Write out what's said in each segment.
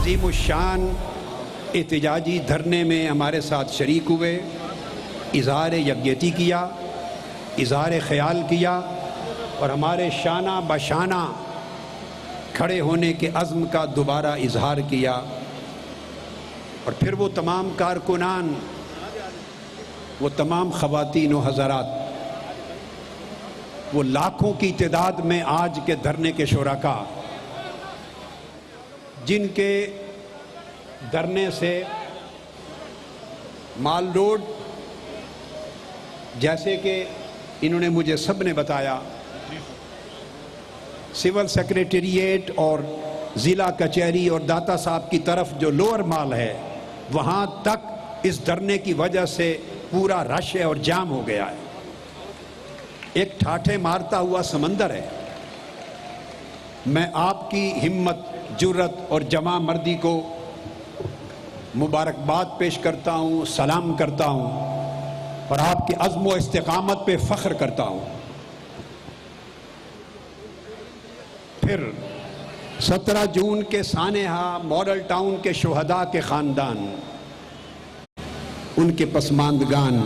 عظیم الشان احتجاجی دھرنے میں ہمارے ساتھ شریک ہوئے، اظہار یکجہتی کیا، اظہار خیال کیا اور ہمارے شانہ بشانہ کھڑے ہونے کے عزم کا دوبارہ اظہار کیا۔ اور پھر وہ تمام کارکنان، وہ تمام خواتین و حضرات، وہ لاکھوں کی تعداد میں آج کے دھرنے کے شرکاء، جن کے دھرنے سے مال روڈ، جیسے کہ انہوں نے مجھے سب نے بتایا، سول سیکریٹریٹ اور ضلع کچہری اور داتا صاحب کی طرف جو لوور مال ہے، وہاں تک اس دھرنے کی وجہ سے پورا رش ہے اور جام ہو گیا ہے۔ ایک ٹھاٹھے مارتا ہوا سمندر ہے۔ میں آپ کی ہمت، جرت اور جمع مردی کو مبارکباد پیش کرتا ہوں، سلام کرتا ہوں اور آپ کے عزم و استقامت پہ فخر کرتا ہوں۔ پھر 17 جون کے سانحہ ماڈل ٹاؤن کے شہداء کے خاندان، ان کے پسماندگان،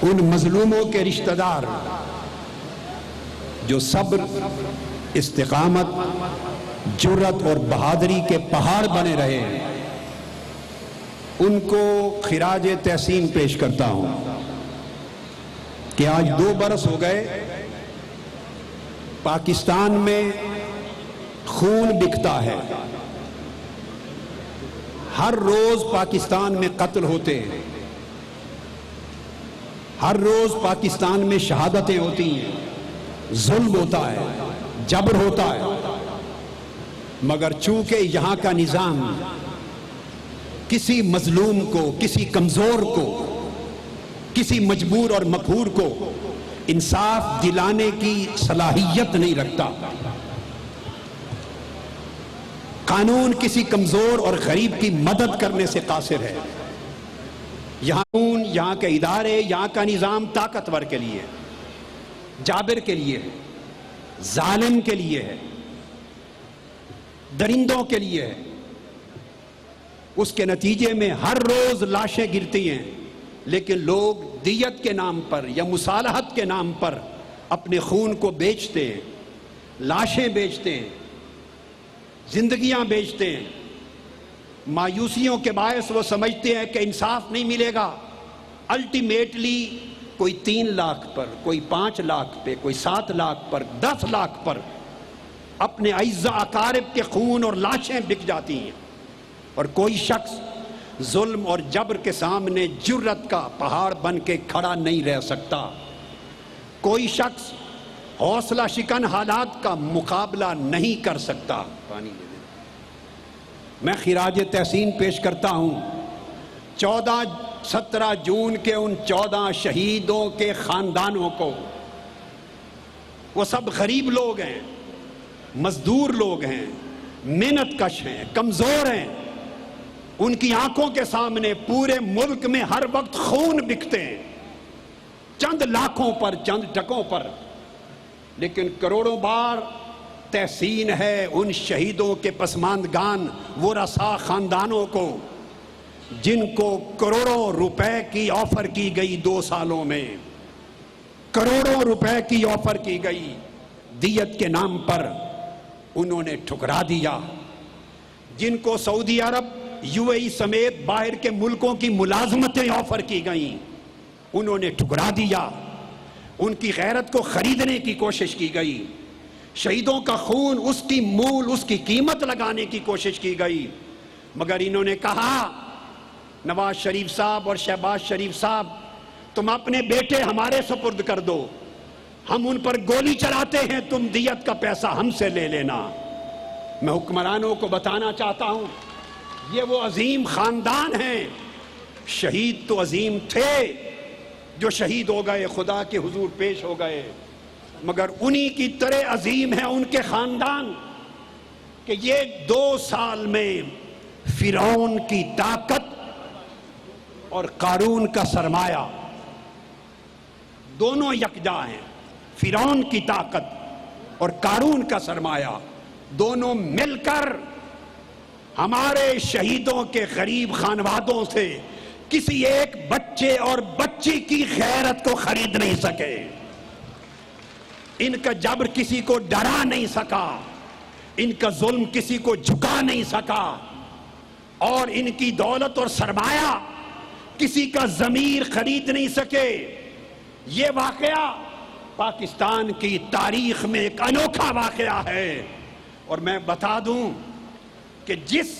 ان مظلوموں کے رشتہ دار جو صبر، استقامت، جرت اور بہادری کے پہاڑ بنے رہے ہیں، ان کو خراج تحسین پیش کرتا ہوں کہ آج 2 برس ہو گئے پاکستان میں خون بکتا ہے۔ ہر روز پاکستان میں قتل ہوتے ہیں، ہر روز پاکستان میں شہادتیں ہوتی ہیں، ظلم ہوتا ہے، جبر ہوتا ہے، مگر چونکہ یہاں کا نظام کسی مظلوم کو، کسی کمزور کو، کسی مجبور اور مقہور کو انصاف دلانے کی صلاحیت نہیں رکھتا، قانون کسی کمزور اور غریب کی مدد کرنے سے قاصر ہے۔ یہاں کے ادارے، یہاں کا نظام طاقتور کے لیے، جابر کے لیے ہے، ظالم کے لیے ہے، درندوں کے لیے ہے۔ اس کے نتیجے میں ہر روز لاشیں گرتی ہیں، لیکن لوگ دیت کے نام پر یا مصالحت کے نام پر اپنے خون کو بیچتے ہیں، لاشیں بیچتے ہیں، زندگیاں بیچتے ہیں۔ مایوسیوں کے باعث وہ سمجھتے ہیں کہ انصاف نہیں ملے گا۔ الٹیمیٹلی کوئی 3 لاکھ پر، کوئی 5 لاکھ پہ، کوئی 7 لاکھ پر، 10 لاکھ پر اپنے اعزاء اقارب کے خون اور لاشیں بک جاتی ہیں، اور کوئی شخص ظلم اور جبر کے سامنے جرت کا پہاڑ بن کے کھڑا نہیں رہ سکتا۔ کوئی شخص حوصلہ شکن حالات کا مقابلہ نہیں کر سکتا۔ میں خراج تحسین پیش کرتا ہوں 17 جون کے ان 14 شہیدوں کے خاندانوں کو۔ وہ سب غریب لوگ ہیں، مزدور لوگ ہیں، محنت کش ہیں، کمزور ہیں۔ ان کی آنکھوں کے سامنے پورے ملک میں ہر وقت خون بکتے ہیں، چند لاکھوں پر، چند ٹکوں پر، لیکن کروڑوں بار تحسین ہے ان شہیدوں کے پسماندگان، ورثاء خاندانوں کو، جن کو کروڑوں روپے کی آفر کی گئی 2 سالوں میں، کروڑوں روپے کی آفر کی گئی دیت کے نام پر، انہوں نے ٹھکرا دیا۔ جن کو سعودی عرب، UAE سمیت باہر کے ملکوں کی ملازمتیں آفر کی گئیں، انہوں نے ٹھکرا دیا۔ ان کی غیرت کو خریدنے کی کوشش کی گئی، شہیدوں کا خون، اس کی مول، اس کی قیمت لگانے کی کوشش کی گئی، مگر انہوں نے کہا نواز شریف صاحب اور شہباز شریف صاحب، تم اپنے بیٹے ہمارے سپرد کر دو، ہم ان پر گولی چلاتے ہیں، تم دیت کا پیسہ ہم سے لے لینا۔ میں حکمرانوں کو بتانا چاہتا ہوں، یہ وہ عظیم خاندان ہیں، شہید تو عظیم تھے جو شہید ہو گئے، خدا کے حضور پیش ہو گئے، مگر انہی کی طرح عظیم ہے ان کے خاندان کہ یہ 2 سال میں فرعون کی طاقت اور قارون کا سرمایہ دونوں یکجا ہیں۔ فرعون کی طاقت اور قارون کا سرمایہ دونوں مل کر ہمارے شہیدوں کے غریب خانوادوں سے کسی ایک بچے اور بچی کی غیرت کو خرید نہیں سکے، ان کا جبر کسی کو ڈرا نہیں سکا، ان کا ظلم کسی کو جھکا نہیں سکا، اور ان کی دولت اور سرمایہ کسی کا ضمیر خرید نہیں سکے۔ یہ واقعہ پاکستان کی تاریخ میں ایک انوکھا واقعہ ہے، اور میں بتا دوں کہ جس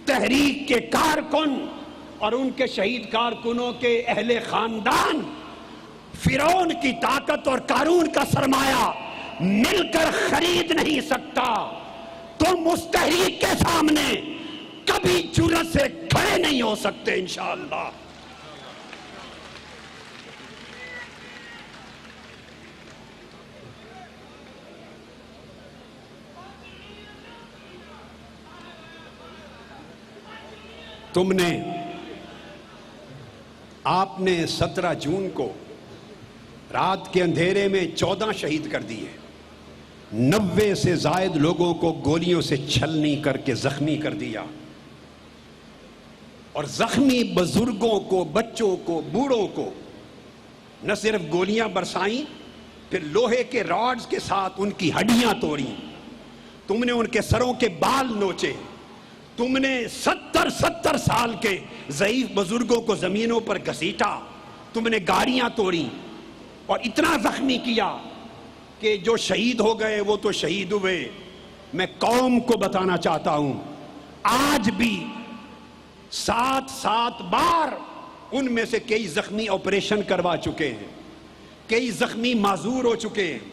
تحریک کے کارکن اور ان کے شہید کارکنوں کے اہل خاندان فرعون کی طاقت اور قارون کا سرمایہ مل کر خرید نہیں سکتا، تم اس تحریک کے سامنے کبھی جرأت سے کھڑے نہیں ہو سکتے انشاءاللہ۔ تم نے، آپ نے 17 جون کو رات کے اندھیرے میں 14 شہید کر دیے، 90 سے زائد لوگوں کو گولیوں سے چھلنی کر کے زخمی کر دیا، اور زخمی بزرگوں کو، بچوں کو، بوڑھوں کو نہ صرف گولیاں برسائیں، پھر لوہے کے راڈز کے ساتھ ان کی ہڈیاں توڑیں، تم نے ان کے سروں کے بال نوچے، تم نے 70 سال کے ضعیف بزرگوں کو زمینوں پر گھسیٹا، تم نے گاڑیاں توڑی اور اتنا زخمی کیا کہ جو شہید ہو گئے وہ تو شہید ہوئے۔ میں قوم کو بتانا چاہتا ہوں، آج بھی 7 بار ان میں سے کئی زخمی آپریشن کروا چکے ہیں، کئی زخمی معذور ہو چکے ہیں،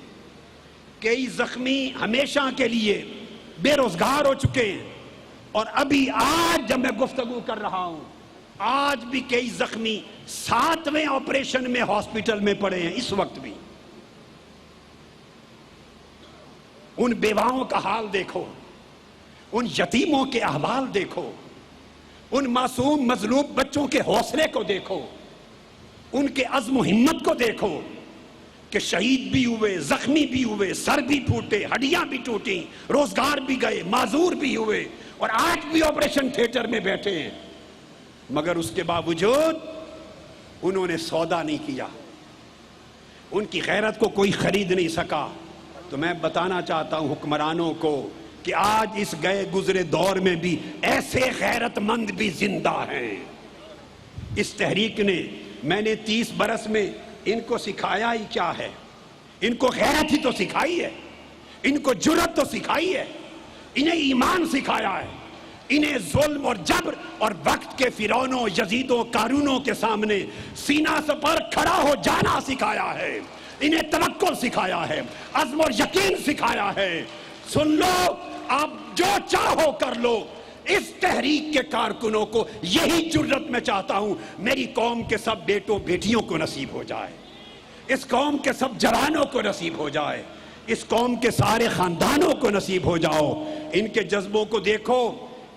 کئی زخمی ہمیشہ کے لیے بے روزگار ہو چکے ہیں، اور ابھی آج جب میں گفتگو کر رہا ہوں آج بھی کئی زخمی 7ویں آپریشن میں ہاسپٹل میں پڑے ہیں اس وقت بھی۔ ان بیواؤں کا حال دیکھو، ان یتیموں کے احوال دیکھو، ان معصوم مظلوم بچوں کے حوصلے کو دیکھو، ان کے عزم و ہمت کو دیکھو کہ شہید بھی ہوئے، زخمی بھی ہوئے، سر بھی پھوٹے، ہڈیاں بھی ٹوٹیں، روزگار بھی گئے، معذور بھی ہوئے، اور آج بھی آپریشن تھیٹر میں بیٹھے ہیں، مگر اس کے باوجود انہوں نے سودا نہیں کیا، ان کی غیرت کو کوئی خرید نہیں سکا۔ تو میں بتانا چاہتا ہوں حکمرانوں کو کہ آج اس گئے گزرے دور میں بھی ایسے غیرت مند بھی زندہ ہیں۔ اس تحریک نے، میں نے 30 برس میں ان کو سکھایا ہی کیا ہے؟ ان کو غیرت ہی تو سکھائی ہے، ان کو جرأت تو سکھائی ہے، انہیں ایمان سکھایا ہے، انہیں ظلم اور جبر اور وقت کے فرعونوں، یزیدوں، قارونوں کے سامنے سینہ سپر کھڑا ہو جانا سکھایا ہے، انہیں توکل سکھایا ہے، عزم اور یقین سکھایا ہے۔ سن لو، آپ جو چاہو کر لو، اس تحریک کے کارکنوں کو یہی جرأت میں چاہتا ہوں میری قوم کے سب بیٹوں بیٹیوں کو نصیب ہو جائے، اس قوم کے سب جوانوں کو نصیب ہو جائے، اس قوم کے سارے خاندانوں کو نصیب ہو جاؤ۔ ان کے جذبوں کو دیکھو،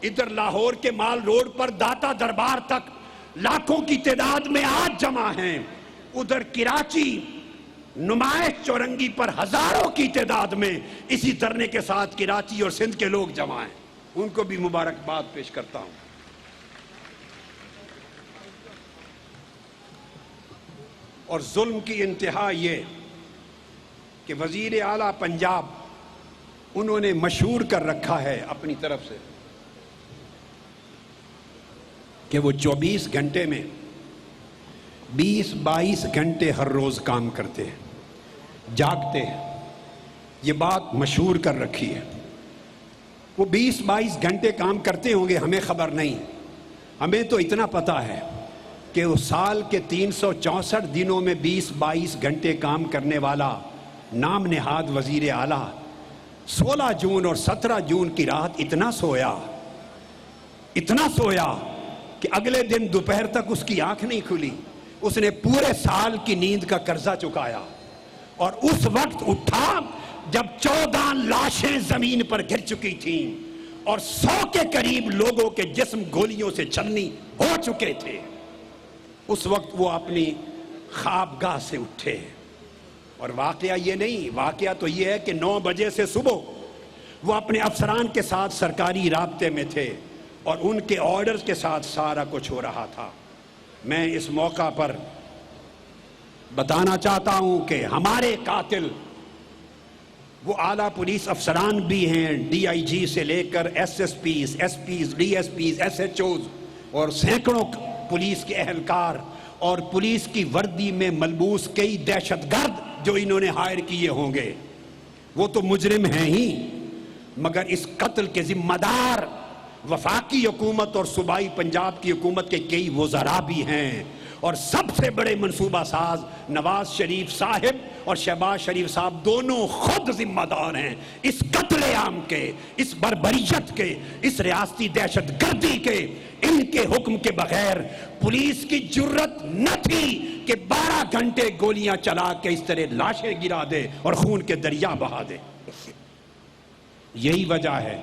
ادھر لاہور کے مال روڈ پر داتا دربار تک لاکھوں کی تعداد میں آج جمع ہیں، ادھر کراچی نمائش چورنگی پر ہزاروں کی تعداد میں اسی دھرنے کے ساتھ کراچی اور سندھ کے لوگ جمع ہیں، ان کو بھی مبارکباد پیش کرتا ہوں۔ اور ظلم کی انتہا یہ کہ وزیر اعلیٰ پنجاب انہوں نے مشہور کر رکھا ہے اپنی طرف سے کہ وہ 24 گھنٹے میں 20-22 گھنٹے ہر روز کام کرتے ہیں، جاگتے ہیں، یہ بات مشہور کر رکھی ہے۔ وہ 20-22 گھنٹے کام کرتے ہوں گے، ہمیں خبر نہیں، ہمیں تو اتنا پتا ہے کہ وہ سال کے 364 دنوں میں 20-22 گھنٹے کام کرنے والا نام نہاد وزیر اعلیٰ 16 جون اور 17 جون کی رات اتنا سویا کہ اگلے دن دوپہر تک اس کی آنکھ نہیں کھلی، اس نے پورے سال کی نیند کا قرضہ چکایا، اور اس وقت اٹھا جب 14 لاشیں زمین پر گر چکی تھیں اور 100 کے قریب لوگوں کے جسم گولیوں سے چھلنی ہو چکے تھے۔ اس وقت وہ اپنی خوابگاہ سے اٹھے، اور واقعہ یہ نہیں، واقعہ تو یہ ہے کہ 9 بجے سے صبح وہ اپنے افسران کے ساتھ سرکاری رابطے میں تھے، اور ان کے آرڈرز کے ساتھ سارا کچھ ہو رہا تھا۔ میں اس موقع پر بتانا چاہتا ہوں کہ ہمارے قاتل وہ اعلیٰ پولیس افسران بھی ہیں، ڈی آئی جی سے لے کر S S Ps, S Ps, D S Ps, S H Os اور سینکڑوں پولیس کے اہلکار اور پولیس کی وردی میں ملبوس کئی دہشت گرد جو انہوں نے ہائر کیے ہوں گے، وہ تو مجرم ہیں ہی، مگر اس قتل کے ذمہ دار وفاقی حکومت اور صوبائی پنجاب کی حکومت کے کئی وزراء بھی ہیں، اور سب سے بڑے منصوبہ ساز نواز شریف صاحب اور شہباز شریف صاحب دونوں خود ذمہ دار ہیں اس قتل عام کے، اس بربریت کے، اس ریاستی دہشت گردی کے۔ ان کے حکم کے بغیر پولیس کی جرت نہ تھی کہ 12 گھنٹے گولیاں چلا کے اس طرح لاشیں گرا دے اور خون کے دریا بہا دے۔ یہی وجہ ہے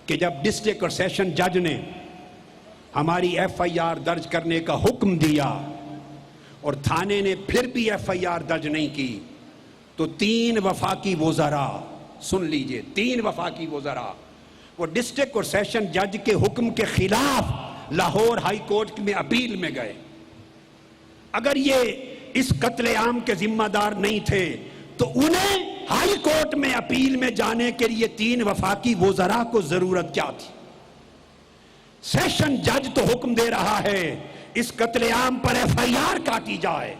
کہ جب ڈسٹرکٹ اور سیشن جج نے ہماری ایف آئی آر درج کرنے کا حکم دیا اور تھانے نے پھر بھی ایف آئی آر درج نہیں کی، تو 3 وفاقی وزراء، سن لیجئے، 3 وفاقی وزراء وہ ڈسٹرکٹ اور سیشن جج کے حکم کے خلاف لاہور ہائی کورٹ میں اپیل میں گئے۔ اگر یہ اس قتل عام کے ذمہ دار نہیں تھے تو انہیں ہائی کورٹ میں اپیل میں جانے کے لیے 3 وفاقی وزراء کو ضرورت کیا تھی؟ سیشن جج تو حکم دے رہا ہے اس قتل عام پر ایف آئی آر کاٹی جائے،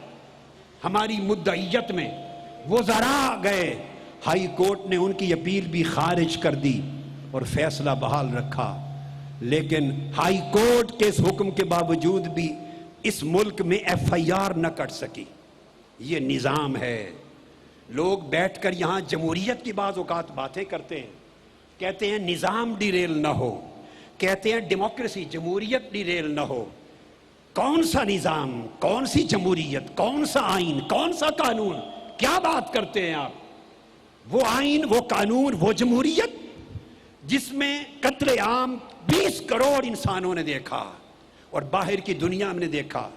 ہماری مدعیت میں وزراء گئے، ہائی کورٹ نے ان کی اپیل بھی خارج کر دی اور فیصلہ بحال رکھا، لیکن ہائی کورٹ کے اس حکم کے باوجود بھی اس ملک میں ایف آئی آر نہ کٹ سکی۔ یہ نظام ہے۔ لوگ بیٹھ کر یہاں جمہوریت کی بعض اوقات باتیں کرتے ہیں، کہتے ہیں نظام ڈیریل نہ ہو، کہتے ہیں ڈیموکریسی جمہوریت ڈیریل نہ ہو۔ کون سا نظام، کون سی جمہوریت، کون سا آئین، کون سا قانون، کیا بات کرتے ہیں آپ؟ وہ آئین، وہ قانون، وہ جمہوریت جس میں قتل عام 20 کروڑ انسانوں نے دیکھا اور باہر کی دنیا نے دیکھا،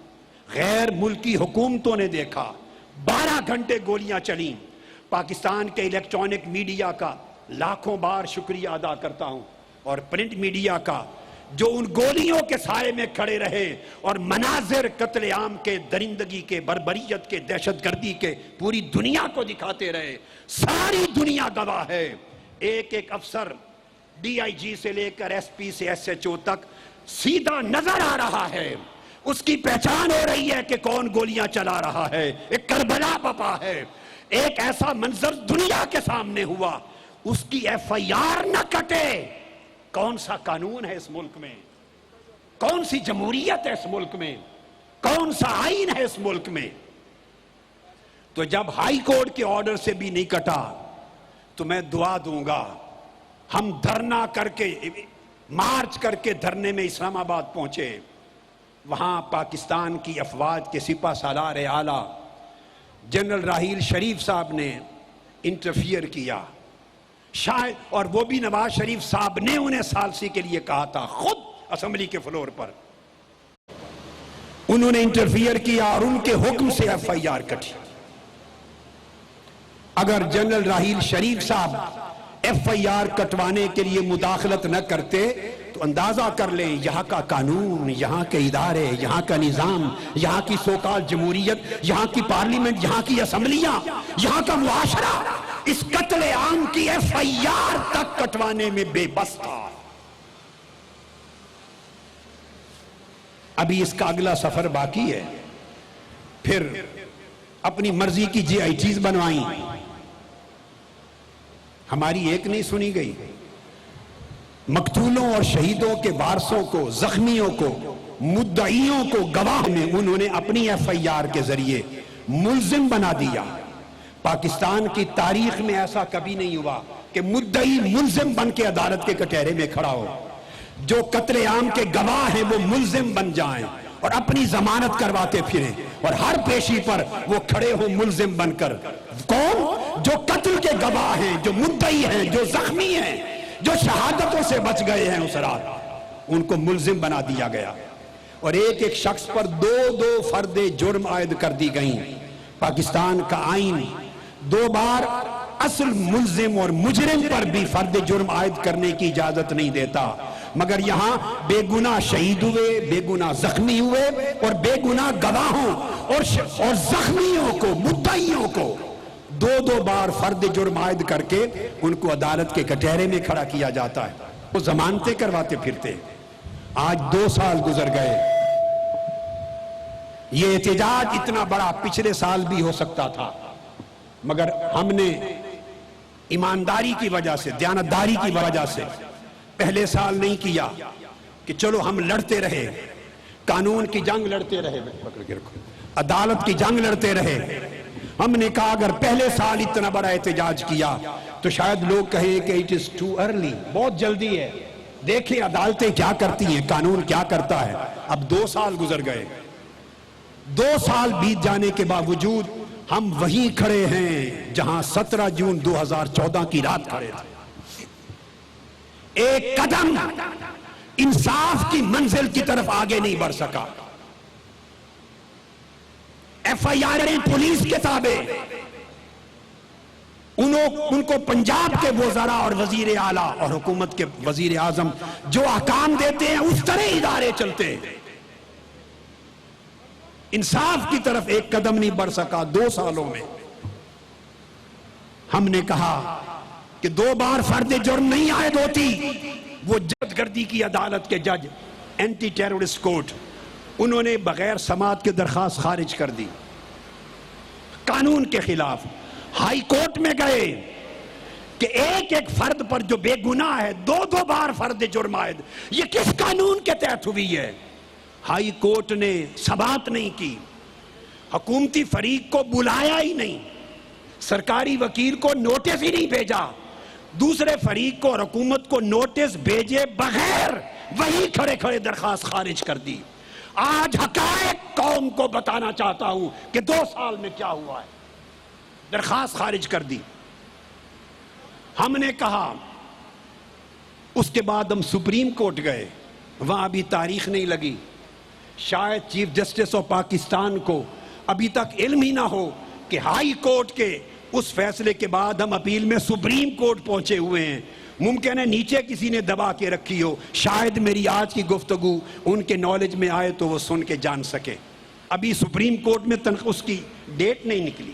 غیر ملکی حکومتوں نے دیکھا، 12 گھنٹے گولیاں چلیں۔ پاکستان کے الیکٹرانک میڈیا کا لاکھوں بار شکریہ ادا کرتا ہوں، اور پرنٹ میڈیا کا جو ان گولیوں کے سائے میں کھڑے رہے اور مناظر قتل عام کے، درندگی کے، بربریت کے، دہشت گردی کے پوری دنیا کو دکھاتے رہے۔ ساری دنیا گواہ ہے، ایک ایک افسر ڈی آئی جی سے لے کر ایس پی سے ایس ایچ او تک سیدھا نظر آ رہا ہے، اس کی پہچان ہو رہی ہے کہ کون گولیاں چلا رہا ہے۔ ایک کربلا پپا ہے، ایک ایسا منظر دنیا کے سامنے ہوا، اس کی ایف آئی آر نہ کٹے۔ کون سا قانون ہے اس ملک میں؟ کون سی جمہوریت ہے اس ملک میں؟ کون سا آئین ہے اس ملک میں؟ تو جب ہائی کورٹ کے آرڈر سے بھی نہیں کٹا تو میں دعا دوں گا، ہم دھرنا کر کے، مارچ کر کے دھرنے میں اسلام آباد پہنچے، وہاں پاکستان کی افواج کے سپہ سالار اعلیٰ جنرل راحیل شریف صاحب نے انٹرفیئر کیا، شاید، اور وہ بھی نواز شریف صاحب نے انہیں ثالثی کے لیے کہا تھا، خود اسمبلی کے فلور پر انہوں نے انٹرفیئر کیا اور ان کے حکم سے ایف آئی آر کٹی۔ اگر جنرل راحیل شریف صاحب ایف آئی آر کٹوانے کے لیے مداخلت نہ کرتے تو اندازہ کر لیں یہاں کا قانون، یہاں کے ادارے، یہاں کا نظام، یہاں کی سوکال جمہوریت، یہاں کی پارلیمنٹ، یہاں کی اسمبلیاں، یہاں کا معاشرہ اس قتل عام کی ایف آئی آر تک کٹوانے میں بے بس تھا۔ ابھی اس کا اگلا سفر باقی ہے، پھر اپنی مرضی کی جی آئی ٹیز بنوائیں، ہماری ایک نہیں سنی گئی۔ مقتولوں اور شہیدوں کے وارثوں کو، زخمیوں کو، مدعیوں کو، گواہ میں انہوں نے اپنی ایف آئی آر کے ذریعے ملزم بنا دیا۔ پاکستان کی تاریخ میں ایسا کبھی نہیں ہوا کہ مدعی ملزم بن کے عدالت کے کٹہرے میں کھڑا ہو، جو قتل عام کے گواہ ہیں وہ ملزم بن جائیں اور اپنی ضمانت کرواتے پھریں، اور ہر پیشی پر وہ کھڑے ہو ملزم بن کر۔ کون؟ جو قتل کے گواہ ہیں، جو مدعی ہیں، جو زخمی ہیں، جو شہادتوں سے بچ گئے ہیں اس رات، ان کو ملزم بنا دیا گیا، اور ایک ایک شخص پر 2 فرد جرم عائد کر دی گئیں۔ پاکستان کا آئین 2 بار اصل ملزم اور مجرم پر بھی فرد جرم عائد کرنے کی اجازت نہیں دیتا۔ مگر یہاں بے گناہ شہید ہوئے، بے گناہ زخمی ہوئے، اور بے گناہ گواہوں اور زخمیوں کو، مدعیوں کو دو بار فرد جرم عائد کر کے ان کو عدالت کے کٹہرے میں کھڑا کیا جاتا ہے، وہ ضمانتیں کرواتے پھرتے۔ آج 2 سال گزر گئے، یہ احتجاج اتنا بڑا پچھلے سال بھی ہو سکتا تھا، مگر ہم نے ایمانداری کی وجہ سے، دیانتداری کی وجہ سے پہلے سال نہیں کیا کہ چلو ہم لڑتے رہے، قانون کی جنگ لڑتے رہے، عدالت کی جنگ لڑتے رہے۔ ہم نے کہا اگر پہلے سال اتنا بڑا احتجاج کیا تو شاید لوگ کہیں کہ it is too early، بہت جلدی ہے، دیکھیں عدالتیں کیا کرتی ہیں، قانون کیا کرتا ہے۔ اب 2 سال گزر گئے، 2 سال بیت جانے کے باوجود ہم وہیں کھڑے ہیں جہاں 17 جون 2014 کی رات کھڑے تھے۔ ایک قدم انصاف کی منزل کی طرف آگے نہیں بڑھ سکا۔ ایف آئی آریں پولیس کے تابع، ان کو پنجاب کے وزراء اور وزیر اعلیٰ اور حکومت کے وزیر اعظم جو احکام دیتے ہیں اس طرح ادارے چلتے ہیں۔ انصاف کی طرف ایک قدم نہیں بڑھ سکا 2 سالوں میں۔ ہم نے کہا کہ 2 بار فرد جرم نہیں عائد ہوتی۔ وہ جد گردی کی عدالت کے جج، اینٹی ٹیرورسٹ کورٹ، انہوں نے بغیر سماعت کے درخواست خارج کر دی، قانون کے خلاف۔ ہائی کورٹ میں گئے کہ ایک فرد پر جو بے گناہ ہے 2 بار فرد جرم عائد، یہ کس قانون کے تحت ہوئی ہے؟ ہائی کورٹ نے سماعت نہیں کی، حکومتی فریق کو بلایا ہی نہیں، سرکاری وکیل کو نوٹس ہی نہیں بھیجا، دوسرے فریق کو اور حکومت کو نوٹس بھیجے بغیر وہی کھڑے کھڑے درخواست خارج کر دی۔ آج حقائق قوم کو بتانا چاہتا ہوں کہ 2 سال میں کیا ہوا ہے۔ درخواست خارج کر دی۔ ہم نے کہا، اس کے بعد ہم سپریم کورٹ گئے، وہاں ابھی تاریخ نہیں لگی۔ شاید چیف جسٹس آف پاکستان کو ابھی تک علم ہی نہ ہو کہ ہائی کورٹ کے اس فیصلے کے بعد ہم اپیل میں سپریم کورٹ پہنچے ہوئے ہیں۔ ممکن ہے نیچے کسی نے دبا کے رکھی ہو، شاید میری آج کی گفتگو ان کے نالج میں آئے تو وہ سن کے جان سکے۔ ابھی سپریم کورٹ میں اس کی ڈیٹ نہیں نکلی۔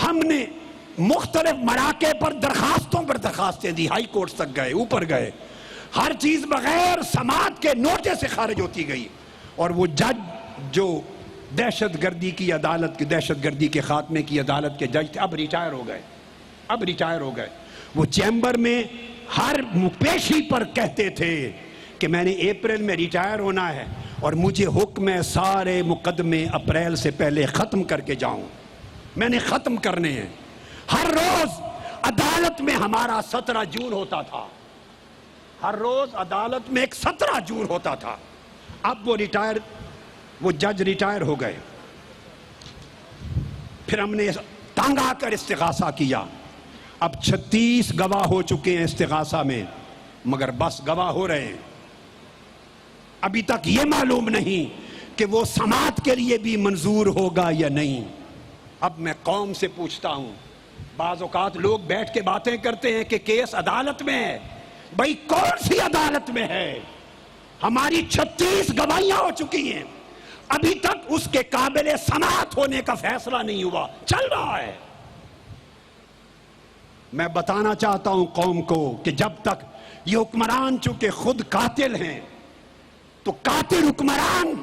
ہم نے مختلف مراکز پر درخواستوں پر درخواستیں دی، ہائی کورٹ تک گئے، اوپر گئے، ہر چیز بغیر سماعت کے نوٹس سے خارج ہوتی گئی۔ اور وہ جج جو دہشت گردی کی عدالت کی، دہشت گردی کے خاتمے کی عدالت کے جج تھے، اب ریٹائر ہو گئے۔ وہ چیمبر میں ہر پیشی پر کہتے تھے کہ میں نے اپریل میں ریٹائر ہونا ہے اور مجھے حکم ہے سارے مقدمے اپریل سے پہلے ختم کر کے جاؤں، میں نے ختم کرنے ہیں۔ ہر روز عدالت میں ہمارا 17 جون ہوتا تھا، ہر روز عدالت میں ایک 17 جون ہوتا تھا۔ اب وہ جج ریٹائر ہو گئے۔ پھر ہم نے تنگ آ کر استغاثہ کیا۔ اب 36 گواہ ہو چکے ہیں استغاثہ میں، مگر بس گواہ ہو رہے ہیں۔ ابھی تک یہ معلوم نہیں کہ وہ سماعت کے لیے بھی منظور ہوگا یا نہیں۔ اب میں قوم سے پوچھتا ہوں، بعض اوقات لوگ بیٹھ کے باتیں کرتے ہیں کہ کیس عدالت میں ہے۔ بھائی کون سی عدالت میں ہے؟ ہماری 36 گواہیاں ہو چکی ہیں، ابھی تک اس کے قابل سماعت ہونے کا فیصلہ نہیں ہوا، چل رہا ہے۔ میں بتانا چاہتا ہوں قوم کو کہ جب تک یہ حکمران چونکہ خود قاتل ہیں تو قاتل حکمران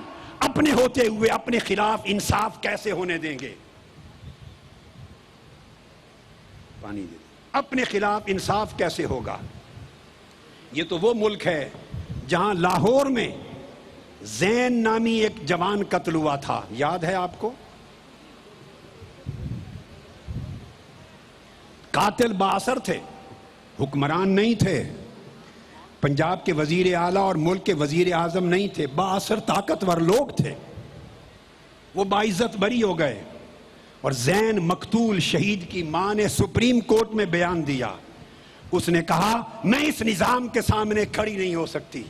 اپنے ہوتے ہوئے اپنے خلاف انصاف کیسے ہونے دیں گے؟ پانی دے دیں۔ اپنے خلاف انصاف کیسے ہوگا؟ یہ تو وہ ملک ہے جہاں لاہور میں زین نامی ایک جوان قتل ہوا تھا، یاد ہے آپ کو؟ قاتل بااثر تھے، حکمران نہیں تھے، پنجاب کے وزیر اعلیٰ اور ملک کے وزیر اعظم نہیں تھے، بااثر طاقتور لوگ تھے۔ وہ باعزت بری ہو گئے، اور زین مقتول شہید کی ماں نے سپریم کورٹ میں بیان دیا۔ اس نے کہا میں اس نظام کے سامنے کھڑی نہیں ہو سکتی،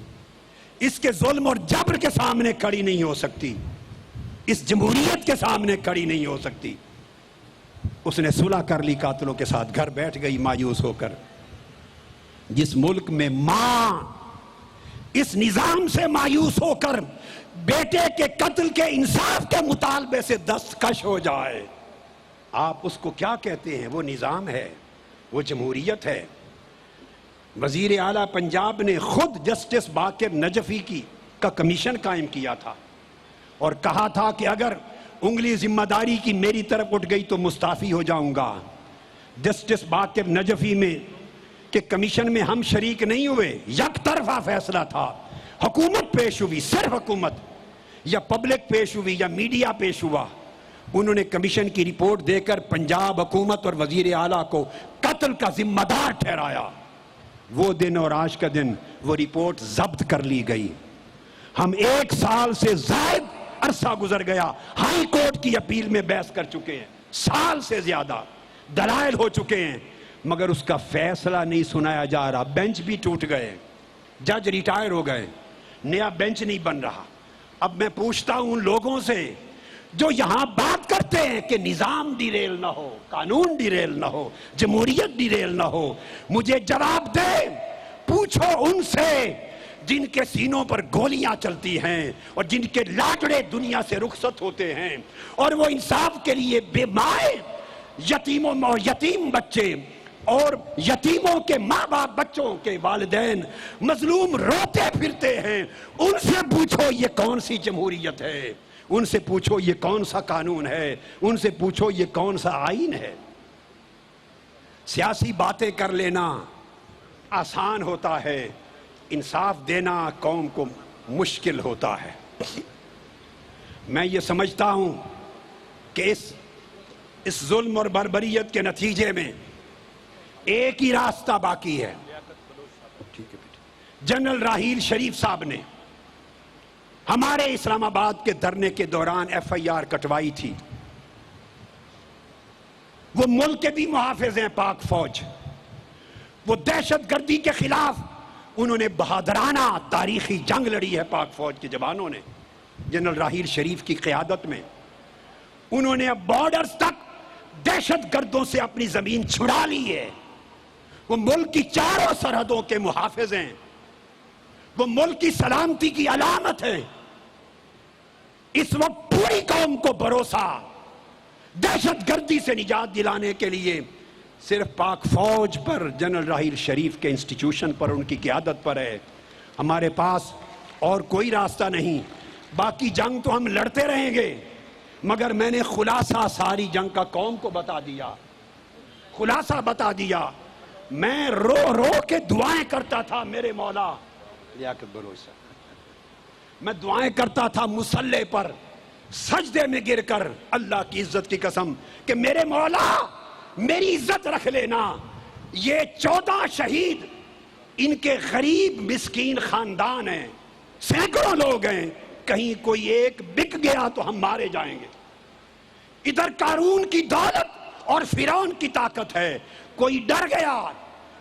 اس کے ظلم اور جبر کے سامنے کھڑی نہیں ہو سکتی، اس جمہوریت کے سامنے کھڑی نہیں ہو سکتی۔ اس نے صلح کر لی قاتلوں کے ساتھ، گھر بیٹھ گئی مایوس ہو کر۔ جس ملک میں ماں اس نظام سے مایوس ہو کر بیٹے کے قتل کے انصاف کے مطالبے سے دستکش ہو جائے، آپ اس کو کیا کہتے ہیں؟ وہ نظام ہے، وہ جمہوریت ہے۔ وزیر اعلیٰ پنجاب نے خود جسٹس باقر نجفی کا کمیشن قائم کیا تھا اور کہا تھا کہ اگر انگلی ذمہ داری کی میری طرف اٹھ گئی تو مستعفی ہو جاؤں گا۔ جسٹس باقر نجفی میں کہ کمیشن میں ہم شریک نہیں ہوئے، یک طرفہ فیصلہ تھا، حکومت پیش ہوئی، صرف حکومت، یا پبلک پیش ہوئی یا میڈیا پیش ہوا، انہوں نے کمیشن کی رپورٹ دے کر پنجاب حکومت اور وزیر اعلیٰ کو قتل کا ذمہ دار ٹھہرایا۔ وہ دن اور آج کا دن وہ رپورٹ ضبط کر لی گئی۔ ہم 1 سال سے زائد عرصہ گزر گیا، ہائی کورٹ کی اپیل میں بحث کر چکے ہیں، سال سے زیادہ دلائل ہو چکے ہیں، مگر اس کا فیصلہ نہیں سنایا جا رہا۔ بینچ بھی ٹوٹ گئے، جج ریٹائر ہو گئے، نیا بینچ نہیں بن رہا۔ اب میں پوچھتا ہوں ان لوگوں سے جو یہاں بات کرتے ہیں کہ نظام ڈیریل نہ ہو، قانون ڈیریل نہ ہو، جمہوریت ڈیریل نہ ہو، مجھے جواب دے، پوچھو ان سے جن کے سینوں پر گولیاں چلتی ہیں اور جن کے لاڈلے دنیا سے رخصت ہوتے ہیں اور وہ انصاف کے لیے بے مائے یتیم بچے اور یتیموں کے ماں باپ بچوں کے والدین مظلوم روتے پھرتے ہیں، ان سے پوچھو یہ کون سی جمہوریت ہے، ان سے پوچھو یہ کون سا قانون ہے، ان سے پوچھو یہ کون سا آئین ہے۔ سیاسی باتیں کر لینا آسان ہوتا ہے، انصاف دینا قوم کو مشکل ہوتا ہے۔ میں یہ سمجھتا ہوں کہ اس ظلم اور بربریت کے نتیجے میں ایک ہی راستہ باقی ہے۔ جنرل راحیل شریف صاحب نے ہمارے اسلام آباد کے دھرنے کے دوران FIR کٹوائی تھی۔ وہ ملک کے بھی محافظ ہیں، پاک فوج، وہ دہشت گردی کے خلاف انہوں نے بہادرانہ تاریخی جنگ لڑی ہے۔ پاک فوج کے جوانوں نے جنرل راحیل شریف کی قیادت میں انہوں نے اب بارڈرز تک دہشت گردوں سے اپنی زمین چھڑا لی ہے۔ وہ ملک کی چاروں سرحدوں کے محافظ ہیں، وہ ملک کی سلامتی کی علامت ہیں۔ اس وقت پوری قوم کو بھروسہ دہشت گردی سے نجات دلانے کے لیے صرف پاک فوج پر، جنرل راحیل شریف کے انسٹیٹیوشن پر، ان کی قیادت پر ہے۔ ہمارے پاس اور کوئی راستہ نہیں۔ باقی جنگ تو ہم لڑتے رہیں گے، مگر میں نے خلاصہ ساری جنگ کا قوم کو بتا دیا، خلاصہ بتا دیا۔ میں رو رو کے دعائیں کرتا تھا، میرے مولا لیاقت بلوچ صاحب، میں دعائیں کرتا تھا مصلی پر سجدے میں گر کر، اللہ کی عزت کی قسم، کہ میرے مولا میری عزت رکھ لینا۔ یہ 14 شہید ان کے غریب مسکین خاندان ہیں، سینکڑوں لوگ ہیں، کہیں کوئی ایک بک گیا تو ہم مارے جائیں گے۔ ادھر قارون کی دولت اور فرعون کی طاقت ہے، کوئی ڈر گیا،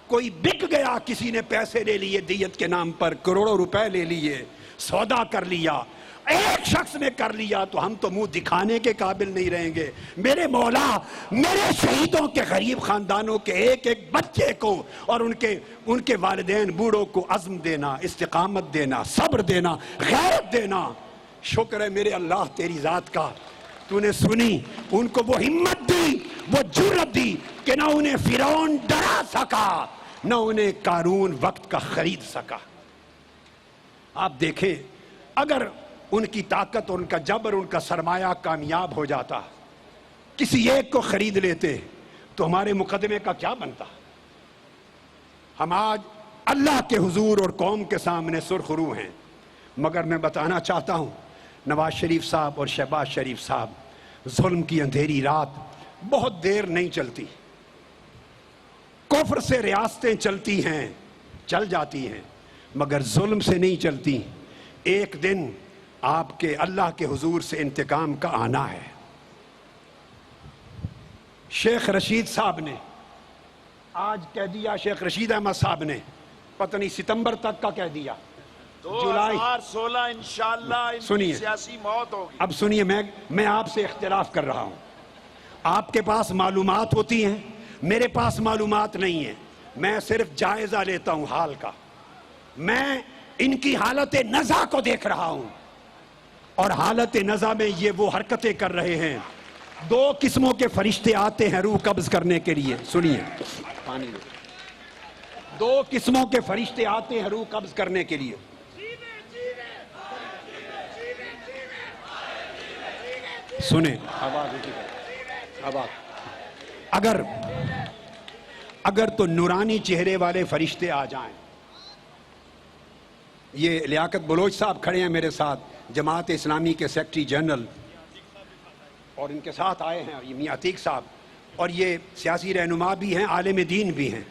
کوئی بک گیا، کسی نے پیسے لے لیے دیت کے نام پر، کروڑوں روپے لے لیے، سودا کر لیا، ایک شخص نے کر لیا تو ہم تو منہ دکھانے کے قابل نہیں رہیں گے۔ میرے مولا میرے شہیدوں کے غریب خاندانوں کے ایک ایک بچے کو اور ان کے والدین بوڑھوں کو عزم دینا، استقامت دینا، صبر دینا، غیرت دینا۔ شکر ہے میرے اللہ تیری ذات کا، تو نے سنی، ان کو وہ ہمت دی، وہ جرأت دی کہ نہ انہیں فرعون ڈرا سکا، نہ انہیں قارون وقت کا خرید سکا۔ آپ دیکھیں، اگر ان کی طاقت، ان کا جبر، ان کا سرمایہ کامیاب ہو جاتا، کسی ایک کو خرید لیتے تو ہمارے مقدمے کا کیا بنتا؟ ہم آج اللہ کے حضور اور قوم کے سامنے سرخ رو ہیں، مگر میں بتانا چاہتا ہوں نواز شریف صاحب اور شہباز شریف صاحب، ظلم کی اندھیری رات بہت دیر نہیں چلتی۔ کفر سے ریاستیں چلتی ہیں، چل جاتی ہیں، مگر ظلم سے نہیں چلتی۔ ایک دن آپ کے اللہ کے حضور سے انتقام کا آنا ہے۔ شیخ رشید صاحب نے آج کہہ دیا، شیخ رشید احمد صاحب نے پتہ نہیں ستمبر تک کا کہہ دیا، 2016 انشاءاللہ ان کی سیاسی موت ہوگی۔ اب سنیے، میں آپ سے اختلاف کر رہا ہوں۔ آپ کے پاس معلومات ہوتی ہیں، میرے پاس معلومات نہیں ہیں۔ میں صرف جائزہ لیتا ہوں حال کا. میں ان کی حالت نزع کو دیکھ رہا ہوں, اور حالت نزع میں یہ وہ حرکتیں کر رہے ہیں. 2 قسموں کے فرشتے آتے ہیں روح قبض کرنے کے لیے. سنیے, پانی لو. 2 قسموں کے فرشتے آتے ہیں روح قبض کرنے کے لیے. سنیں, اگر تو نورانی چہرے والے فرشتے آ جائیں. یہ لیاقت بلوچ صاحب کھڑے ہیں میرے ساتھ, جماعت اسلامی کے سیکرٹری جنرل, اور ان کے ساتھ آئے ہیں یہ میاں عتیق صاحب, اور یہ سیاسی رہنما بھی ہیں, عالم دین بھی ہیں,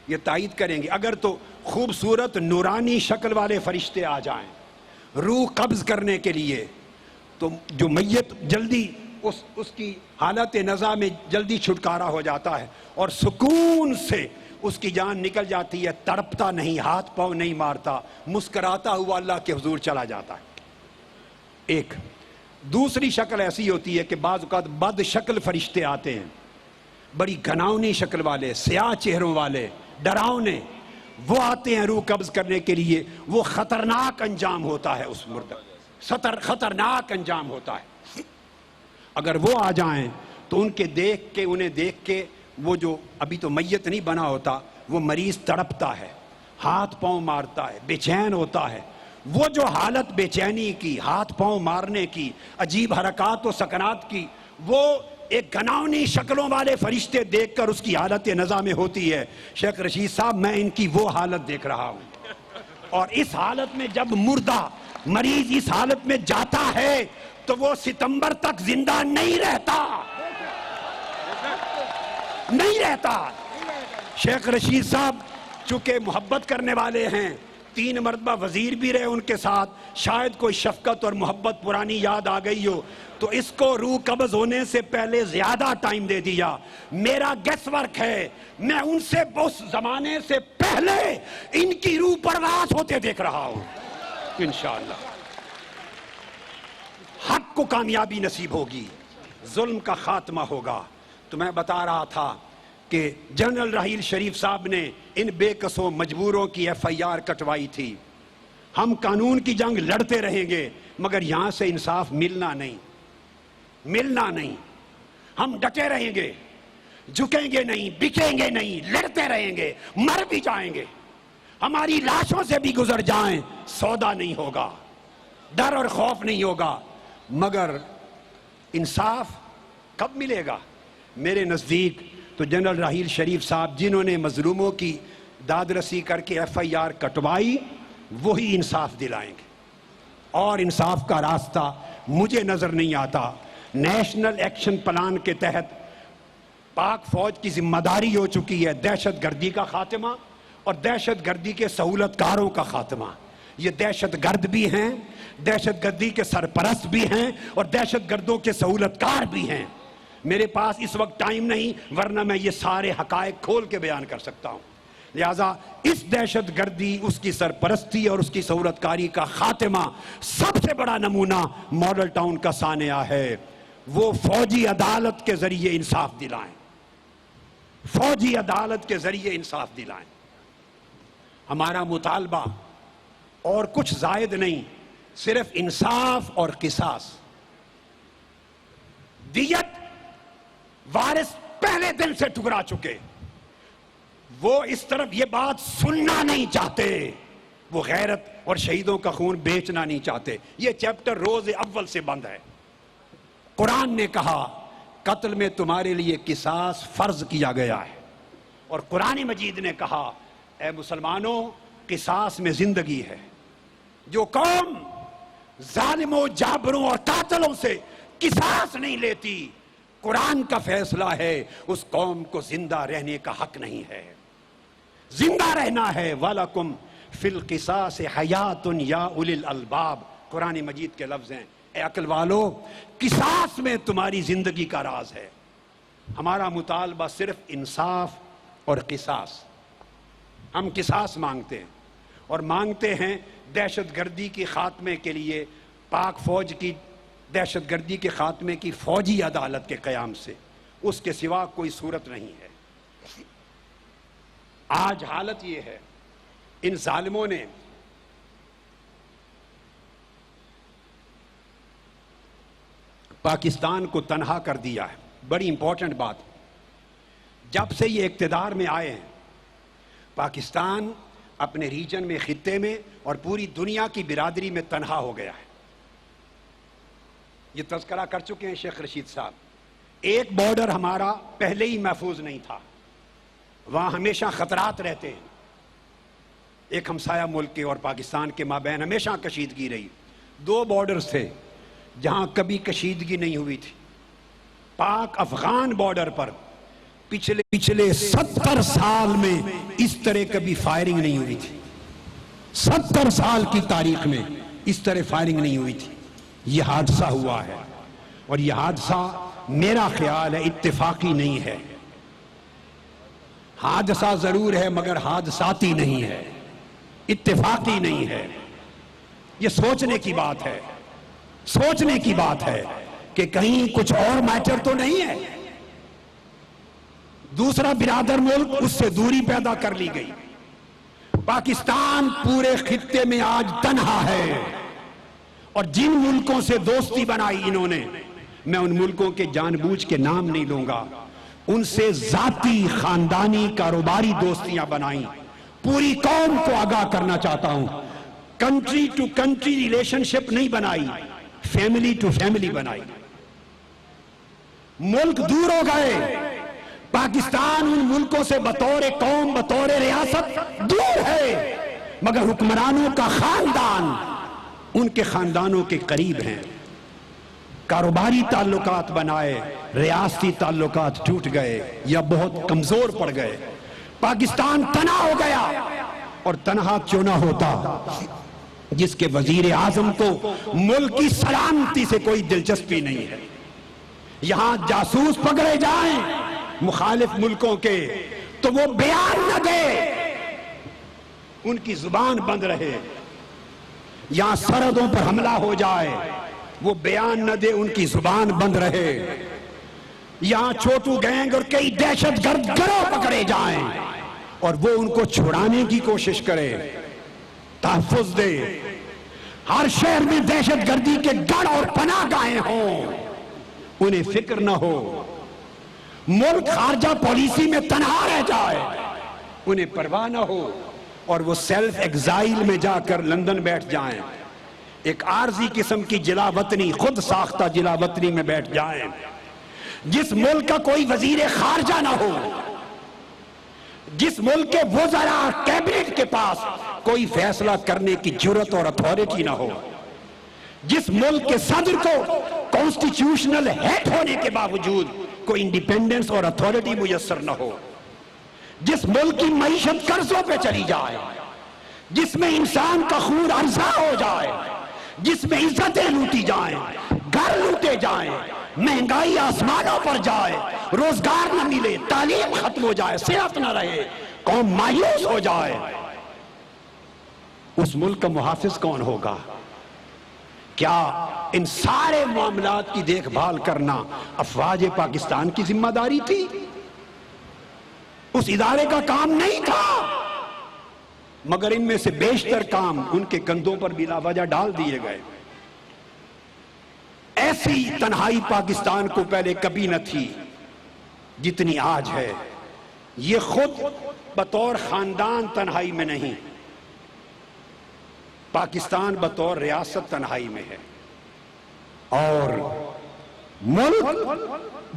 یہ تائید کریں گے. اگر تو خوبصورت نورانی شکل والے فرشتے آ جائیں روح قبض کرنے کے لیے, تو جو میت جلدی اس کی حالت نزع میں جلدی چھٹکارا ہو جاتا ہے, اور سکون سے اس کی جان نکل جاتی ہے, تڑپتا نہیں, ہاتھ پاؤں نہیں مارتا, مسکراتا ہوا اللہ کے حضور چلا جاتا ہے. ایک دوسری شکل ایسی ہوتی ہے کہ بعض اوقات بد شکل فرشتے آتے ہیں, بڑی گھناؤنی شکل والے, سیاہ چہروں والے, ڈراؤنے, وہ آتے ہیں روح قبض کرنے کے لیے. وہ خطرناک انجام ہوتا ہے اس مردہ, خطرناک انجام ہوتا ہے. اگر وہ آ جائیں تو انہیں دیکھ کے وہ جو ابھی تو میت نہیں بنا ہوتا, وہ مریض تڑپتا ہے, ہاتھ پاؤں مارتا ہے, بے چین ہوتا ہے. وہ جو حالت بے چینی کی, ہاتھ پاؤں مارنے کی, عجیب حرکات و سکنات کی, وہ ایک گھناؤنی شکلوں والے فرشتے دیکھ کر اس کی حالت نزع میں ہوتی ہے. شیخ رشید صاحب, میں ان کی وہ حالت دیکھ رہا ہوں, اور اس حالت میں جب مردہ مریض اس حالت میں جاتا ہے تو وہ ستمبر تک زندہ نہیں رہتا. شیخ رشید صاحب چونکہ محبت کرنے والے ہیں, 3 مرتبہ وزیر بھی رہے ان کے ساتھ, شاید کوئی شفقت اور محبت پرانی یاد آ گئی ہو, تو اس کو روح قبض ہونے سے پہلے زیادہ ٹائم دے دیا. میرا گیس ورک ہے, میں ان سے اس زمانے سے پہلے ان کی روح پرواز ہوتے دیکھ رہا ہوں. انشاءاللہ حق کو کامیابی نصیب ہوگی, ظلم کا خاتمہ ہوگا. تو میں بتا رہا تھا کہ جنرل راحیل شریف صاحب نے ان بے قصوں مجبوروں کی FIR کٹوائی تھی. ہم قانون کی جنگ لڑتے رہیں گے, مگر یہاں سے انصاف ملنا نہیں. ہم ڈٹے رہیں گے, جھکیں گے نہیں, بکیں گے نہیں, لڑتے رہیں گے, مر بھی جائیں گے, ہماری لاشوں سے بھی گزر جائیں, سودا نہیں ہوگا, ڈر اور خوف نہیں ہوگا. مگر انصاف کب ملے گا؟ میرے نزدیک تو جنرل راحیل شریف صاحب, جنہوں نے مظلوموں کی داد رسی کر کے FIR کٹوائی, وہی انصاف دلائیں گے. اور انصاف کا راستہ مجھے نظر نہیں آتا. نیشنل ایکشن پلان کے تحت پاک فوج کی ذمہ داری ہو چکی ہے دہشت گردی کا خاتمہ اور دہشت گردی کے سہولت کاروں کا خاتمہ. یہ دہشت گرد بھی ہیں, دہشت گردی کے سرپرست بھی ہیں, اور دہشت گردوں کے سہولت کار بھی ہیں. میرے پاس اس وقت ٹائم نہیں, ورنہ میں یہ سارے حقائق کھول کے بیان کر سکتا ہوں. لہذا اس دہشت گردی, اس کی سرپرستی اور اس کی سہولت کاری کا خاتمہ سب سے بڑا نمونہ ماڈل ٹاؤن کا سانحہ ہے. وہ فوجی عدالت کے ذریعے انصاف دلائیں, فوجی عدالت کے ذریعے انصاف دلائیں. ہمارا مطالبہ اور کچھ زائد نہیں, صرف انصاف اور قصاص. دیت وارث پہلے دن سے ٹکرا چکے, وہ اس طرف یہ بات سننا نہیں چاہتے, وہ غیرت اور شہیدوں کا خون بیچنا نہیں چاہتے. یہ چیپٹر روز اول سے بند ہے. قرآن نے کہا قتل میں تمہارے لیے قصاص فرض کیا گیا ہے, اور قرآن مجید نے کہا اے مسلمانوں قصاص میں زندگی ہے. جو قوم ظالموں, جابروں اور قاتلوں سے قصاص نہیں لیتی, قرآن کا فیصلہ ہے اس قوم کو زندہ رہنے کا حق نہیں ہے. زندہ رہنا ہے. وَلَكُمْ فِي الْقِصَاصِ حَيَاتٌ يَا أُولِي الْأَلْبَابِ, قرآن مجید کے لفظ ہیں. اے عقل والو, قصاص میں تمہاری زندگی کا راز ہے. ہمارا مطالبہ صرف انصاف اور قصاص. ہم قصاص مانگتے ہیں, اور مانگتے ہیں دہشت گردی کے خاتمے کے لیے, پاک فوج کی دہشت گردی کے خاتمے کی فوجی عدالت کے قیام سے. اس کے سوا کوئی صورت نہیں ہے. آج حالت یہ ہے، ان ظالموں نے پاکستان کو تنہا کر دیا ہے. بڑی امپورٹنٹ بات، جب سے یہ اقتدار میں آئے ہیں پاکستان اپنے ریجن میں، خطے میں اور پوری دنیا کی برادری میں تنہا ہو گیا ہے. یہ تذکرہ کر چکے ہیں شیخ رشید صاحب. ایک بارڈر ہمارا پہلے ہی محفوظ نہیں تھا، وہاں ہمیشہ خطرات رہتے ہیں. ایک ہمسایہ ملک کے اور پاکستان کے مابین ہمیشہ کشیدگی رہی. 2 بارڈرز تھے جہاں کبھی کشیدگی نہیں ہوئی تھی. پاک افغان بارڈر پر پچھلے 70 سال میں اس طرح کبھی فائرنگ نہیں ہوئی تھی. 70 سال کی تاریخ میں اس طرح فائرنگ نہیں ہوئی تھی. یہ حادثہ ہوا ہے، اور یہ حادثہ میرا خیال ہے اتفاقی نہیں ہے. حادثہ ضرور ہے مگر حادثاتی نہیں ہے، اتفاقی نہیں ہے. یہ سوچنے کی بات ہے، سوچنے کی بات ہے کہ کہیں کچھ اور میٹر تو نہیں ہے. دوسرا برادر ملک، اس سے دوری پیدا کر لی گئی. پاکستان پورے خطے میں آج تنہا ہے، اور جن ملکوں سے دوستی بنائی انہوں نے، میں ان ملکوں کے جان بوجھ کے نام نہیں لوں گا، ان سے ذاتی خاندانی کاروباری دوستیاں بنائیں. پوری قوم کو آگاہ کرنا چاہتا ہوں، کنٹری ٹو کنٹری ریلیشن شپ نہیں بنائی، فیملی ٹو فیملی بنائی. ملک دور ہو گئے، پاکستان ان ملکوں سے بطور قوم، بطور ریاست دور ہے، مگر حکمرانوں کا خاندان ان کے خاندانوں کے قریب ہیں. کاروباری تعلقات بنائے، ریاستی تعلقات ٹوٹ گئے یا بہت کمزور پڑ گئے. پاکستان تنہا ہو گیا، اور تنہا کیوں نہ ہوتا جس کے وزیر اعظم کو ملک کی سلامتی سے کوئی دلچسپی نہیں ہے. یہاں جاسوس پکڑے جائیں مخالف ملکوں کے تو وہ بیان نہ دے، ان کی زبان بند رہے. یہاں سرحدوں پر حملہ ہو جائے، وہ بیان نہ دے، ان کی زبان بند رہے. یہاں چھوٹو گینگ اور کئی دہشت گرد گروہ پکڑے جائیں اور وہ ان کو چھڑانے کی کوشش کرے، تحفظ دے. ہر شہر میں دہشت گردی کے گڑھ اور پناہ گاہیں ہوں، انہیں فکر نہ ہو. ملک خارجہ پالیسی میں تنہا رہ جائے، انہیں پرواہ نہ ہو، اور وہ سیلف ایگزائل میں جا کر لندن بیٹھ جائیں، ایک عارضی قسم کی جلا وطنی، خود ساختہ جلا وطنی میں بیٹھ جائیں. جس ملک کا کوئی وزیر خارجہ نہ ہو، جس ملک کے وزراء کیبنٹ کے پاس کوئی فیصلہ کرنے کی جرت اور اتھارٹی نہ ہو، جس ملک کے صدر کو کانسٹیٹیوشنل ہیڈ ہونے کے باوجود کوئی انڈیپینڈنس اور اتھارٹی میسر نہ ہو، جس ملک کی معیشت قرضوں پہ چلی جائے، جس میں انسان کا خون ارزاں ہو جائے، جس میں عزتیں لوٹی جائیں، گھر لوٹے جائیں، مہنگائی آسمانوں پر جائے، روزگار نہ ملے، تعلیم ختم ہو جائے، صحت نہ رہے، قوم مایوس ہو جائے، اس ملک کا محافظ کون ہوگا؟ کیا ان سارے معاملات کی دیکھ بھال کرنا افواج پاکستان کی ذمہ داری تھی؟ اس ادارے کا کام نہیں تھا، مگر ان میں سے بیشتر کام ان کے کندھوں پر بلا وجہ ڈال دیے گئے. ایسی تنہائی پاکستان کو پہلے کبھی نہ تھی جتنی آج ہے. یہ خود بطور خاندان تنہائی میں نہیں، پاکستان بطور ریاست تنہائی میں ہے، اور ملک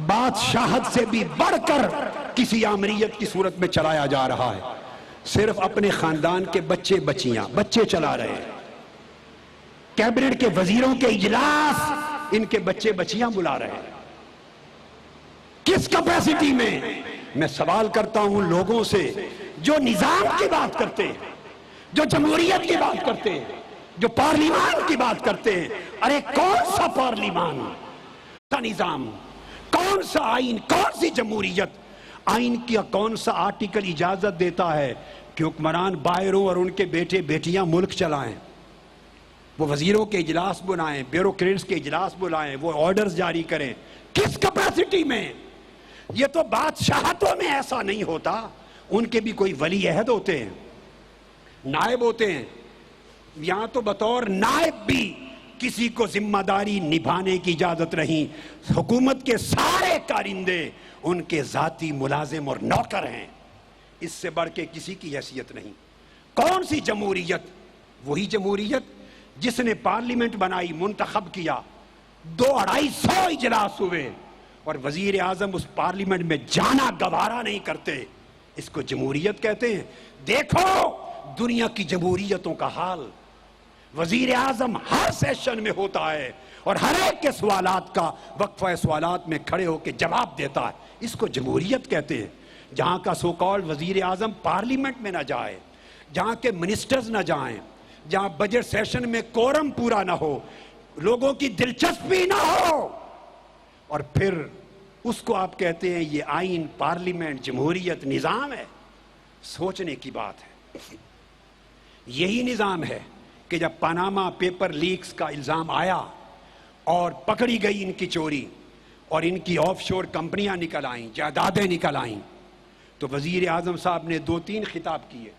بادشاہت سے بھی بڑھ کر کسی آمریت کی صورت میں چلایا جا رہا ہے. صرف اپنے خاندان کے بچے چلا رہے ہیں. کیبنٹ کے وزیروں کے اجلاس ان کے بچیاں بلا رہے ہیں. کس کیپیسٹی میں؟ میں سوال کرتا ہوں لوگوں سے جو نظام کی بات کرتے ہیں، جو جمہوریت کی بات کرتے ہیں، جو پارلیمان کی بات کرتے ہیں. ارے کون سا پارلیمان، کون سا نظام، کون سا آئین، کون سی جمہوریت؟ آئین کی کون سا آرٹیکل اجازت دیتا ہے کہ حکمران باہروں اور ان کے بیٹے بیٹیاں ملک چلائیں؟ وہ وزیروں کے اجلاس بلائیں، بیوروکریٹس کے اجلاس بلائیں، وہ آرڈرز جاری کریں. کس کیپیسٹی میں؟ یہ تو بادشاہتوں میں ایسا نہیں ہوتا. ان کے بھی کوئی ولی عہد ہوتے ہیں, نائب ہوتے ہیں. یہاں تو بطور نائب بھی کسی کو ذمہ داری نبھانے کی اجازت نہیں. حکومت کے سارے کارندے ان کے ذاتی ملازم اور نوکر ہیں, اس سے بڑھ کے کسی کی حیثیت نہیں. کون سی جمہوریت؟ وہی جمہوریت جس نے پارلیمنٹ بنائی, منتخب کیا, 200-250 اجلاس ہوئے, اور وزیر اعظم اس پارلیمنٹ میں جانا گوارا نہیں کرتے. اس کو جمہوریت کہتے ہیں. دیکھو دنیا کی جمہوریتوں کا حال. وزیر اعظم ہر سیشن میں ہوتا ہے اور ہر ایک کے سوالات کا وقفہ سوالات میں کھڑے ہو کے جواب دیتا ہے. اس کو جمہوریت کہتے ہیں. جہاں کا سو کالڈ وزیر اعظم پارلیمنٹ میں نہ جائے, جہاں کے منسٹرز نہ جائیں, جہاں بجٹ سیشن میں کورم پورا نہ ہو, لوگوں کی دلچسپی نہ ہو, اور پھر اس کو آپ کہتے ہیں یہ آئین, پارلیمنٹ, جمہوریت, نظام ہے. سوچنے کی بات ہے. یہی نظام ہے کہ جب پاناما پیپر لیکس کا الزام آیا اور پکڑی گئی ان کی چوری اور ان کی آف شور کمپنیاں نکل آئیں, جائیدادیں نکل آئیں, تو وزیر اعظم صاحب نے 2-3 خطاب کیے,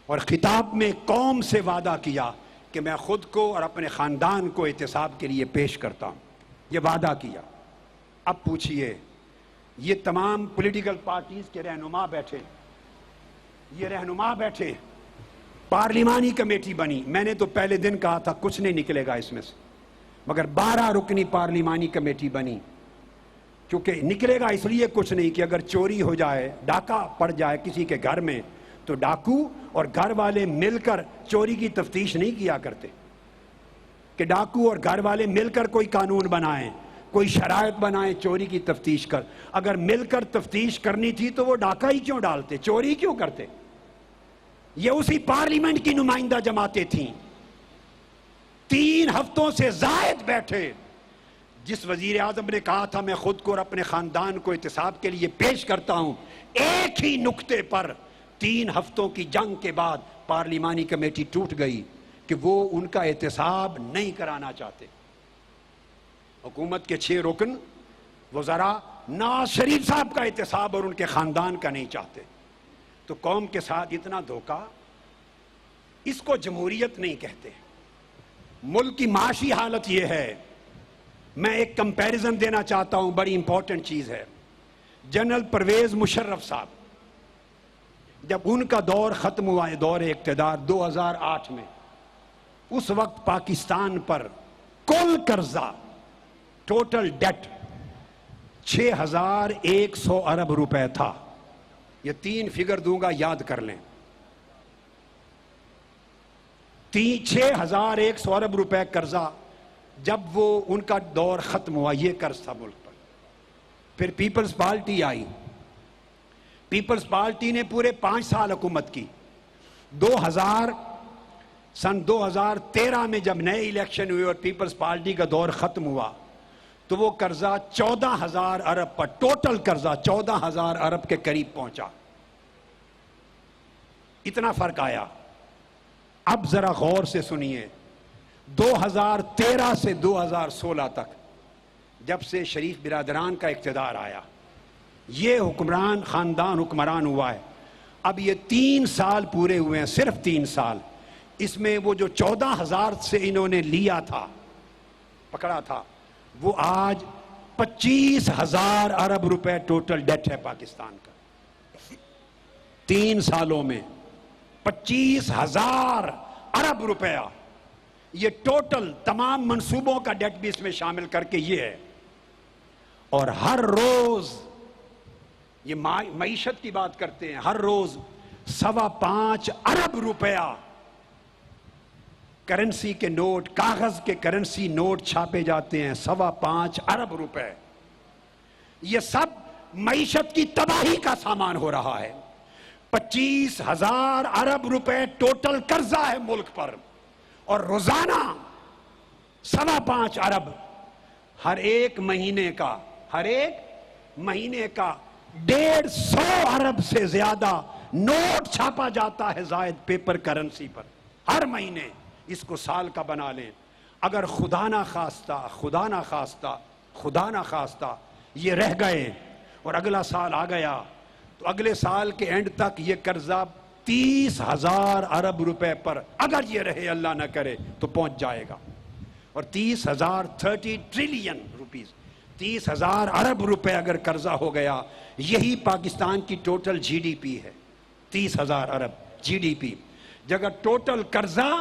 اور خطاب میں قوم سے وعدہ کیا کہ میں خود کو اور اپنے خاندان کو احتساب کے لیے پیش کرتا ہوں. یہ وعدہ کیا. اب پوچھئے, یہ تمام پولیٹیکل پارٹیز کے رہنما بیٹھے, یہ رہنما بیٹھے, پارلیمانی کمیٹی بنی. میں نے تو پہلے دن کہا تھا کچھ نہیں نکلے گا اس میں سے, مگر 12 رکنی پارلیمانی کمیٹی بنی. کیونکہ نکلے گا اس لیے کچھ نہیں کہ اگر چوری ہو جائے, ڈاکہ پڑ جائے کسی کے گھر میں, تو ڈاکو اور گھر والے مل کر چوری کی تفتیش نہیں کیا کرتے کہ ڈاکو اور گھر والے مل کر کوئی قانون بنائیں, کوئی شرائط بنائیں چوری کی تفتیش کر. اگر مل کر تفتیش کرنی تھی تو وہ ڈاکہ ہی کیوں ڈالتے, چوری کیوں کرتے؟ یہ اسی پارلیمنٹ کی نمائندہ جماعتیں تھیں. 3 ہفتوں سے زائد بیٹھے. جس وزیر اعظم نے کہا تھا میں خود کو اور اپنے خاندان کو احتساب کے لیے پیش کرتا ہوں, ایک ہی نقطے پر 3 ہفتوں کی جنگ کے بعد پارلیمانی کمیٹی ٹوٹ گئی کہ وہ ان کا احتساب نہیں کرانا چاہتے. حکومت کے 6 رکن وزراء نواز شریف صاحب کا احتساب اور ان کے خاندان کا نہیں چاہتے. تو قوم کے ساتھ اتنا دھوکہ, اس کو جمہوریت نہیں کہتے. ملک کی معاشی حالت یہ ہے. میں ایک کمپیریزن دینا چاہتا ہوں, بڑی امپورٹنٹ چیز ہے. جنرل پرویز مشرف صاحب, جب ان کا دور ختم ہوا ہے, دور اقتدار 2008 میں, اس وقت پاکستان پر کل قرضہ, ٹوٹل ڈیٹ 6,100 ارب روپے تھا. یہ 3 فگر دوں گا, یاد کر لیں. 6,100 ارب روپے قرضہ, جب وہ ان کا دور ختم ہوا, یہ قرض تھا ملک پر. پھر پیپلز پارٹی آئی. پیپلز پارٹی نے پورے 5 سال حکومت کی. سن 2013 میں جب نئے الیکشن ہوئے اور پیپلز پارٹی کا دور ختم ہوا, تو وہ قرضہ 14,000 ارب پر, ٹوٹل قرضہ 14,000 ارب کے قریب پہنچا. اتنا فرق آیا. اب ذرا غور سے سنیے. 2013 سے 2016 تک, جب سے شریف برادران کا اقتدار آیا, یہ حکمران خاندان حکمران ہوا ہے. اب یہ 3 سال پورے ہوئے ہیں, صرف 3 سال. اس میں وہ جو 14,000 سے انہوں نے لیا تھا, پکڑا تھا, وہ آج 25,000 ارب روپے ٹوٹل ڈیٹ ہے پاکستان کا. 3 سالوں میں 25,000 ارب روپیہ. یہ ٹوٹل تمام منصوبوں کا ڈیٹ بھی اس میں شامل کر کے یہ ہے. اور ہر روز, یہ معیشت کی بات کرتے ہیں, ہر روز 5.25 ارب روپیہ کرنسی کے نوٹ, کاغذ کے کرنسی نوٹ چھاپے جاتے ہیں. 5.25 ارب روپے. یہ سب معیشت کی تباہی کا سامان ہو رہا ہے. 25,000 ارب روپے ٹوٹل قرضہ ہے ملک پر, اور روزانہ 5.25 ارب. ہر ایک مہینے کا 150 ارب سے زیادہ نوٹ چھاپا جاتا ہے زائد پیپر کرنسی پر ہر مہینے. اس کو سال کا بنا لیں. اگر خدا نہ خواستہ یہ رہ گئے اور اگلا سال آ گیا, تو اگلے سال کے اینڈ تک یہ قرضہ 30,000 ارب روپے پر اگر یہ رہے اللہ نہ کرے تو پہنچ جائے گا. اور 30 ٹریلین روپیز 30,000 ارب روپے اگر قرضہ ہو گیا, یہی پاکستان کی ٹوٹل جی ڈی پی ہے. 30,000 ارب جی ڈی پی. جگہ ٹوٹل قرضہ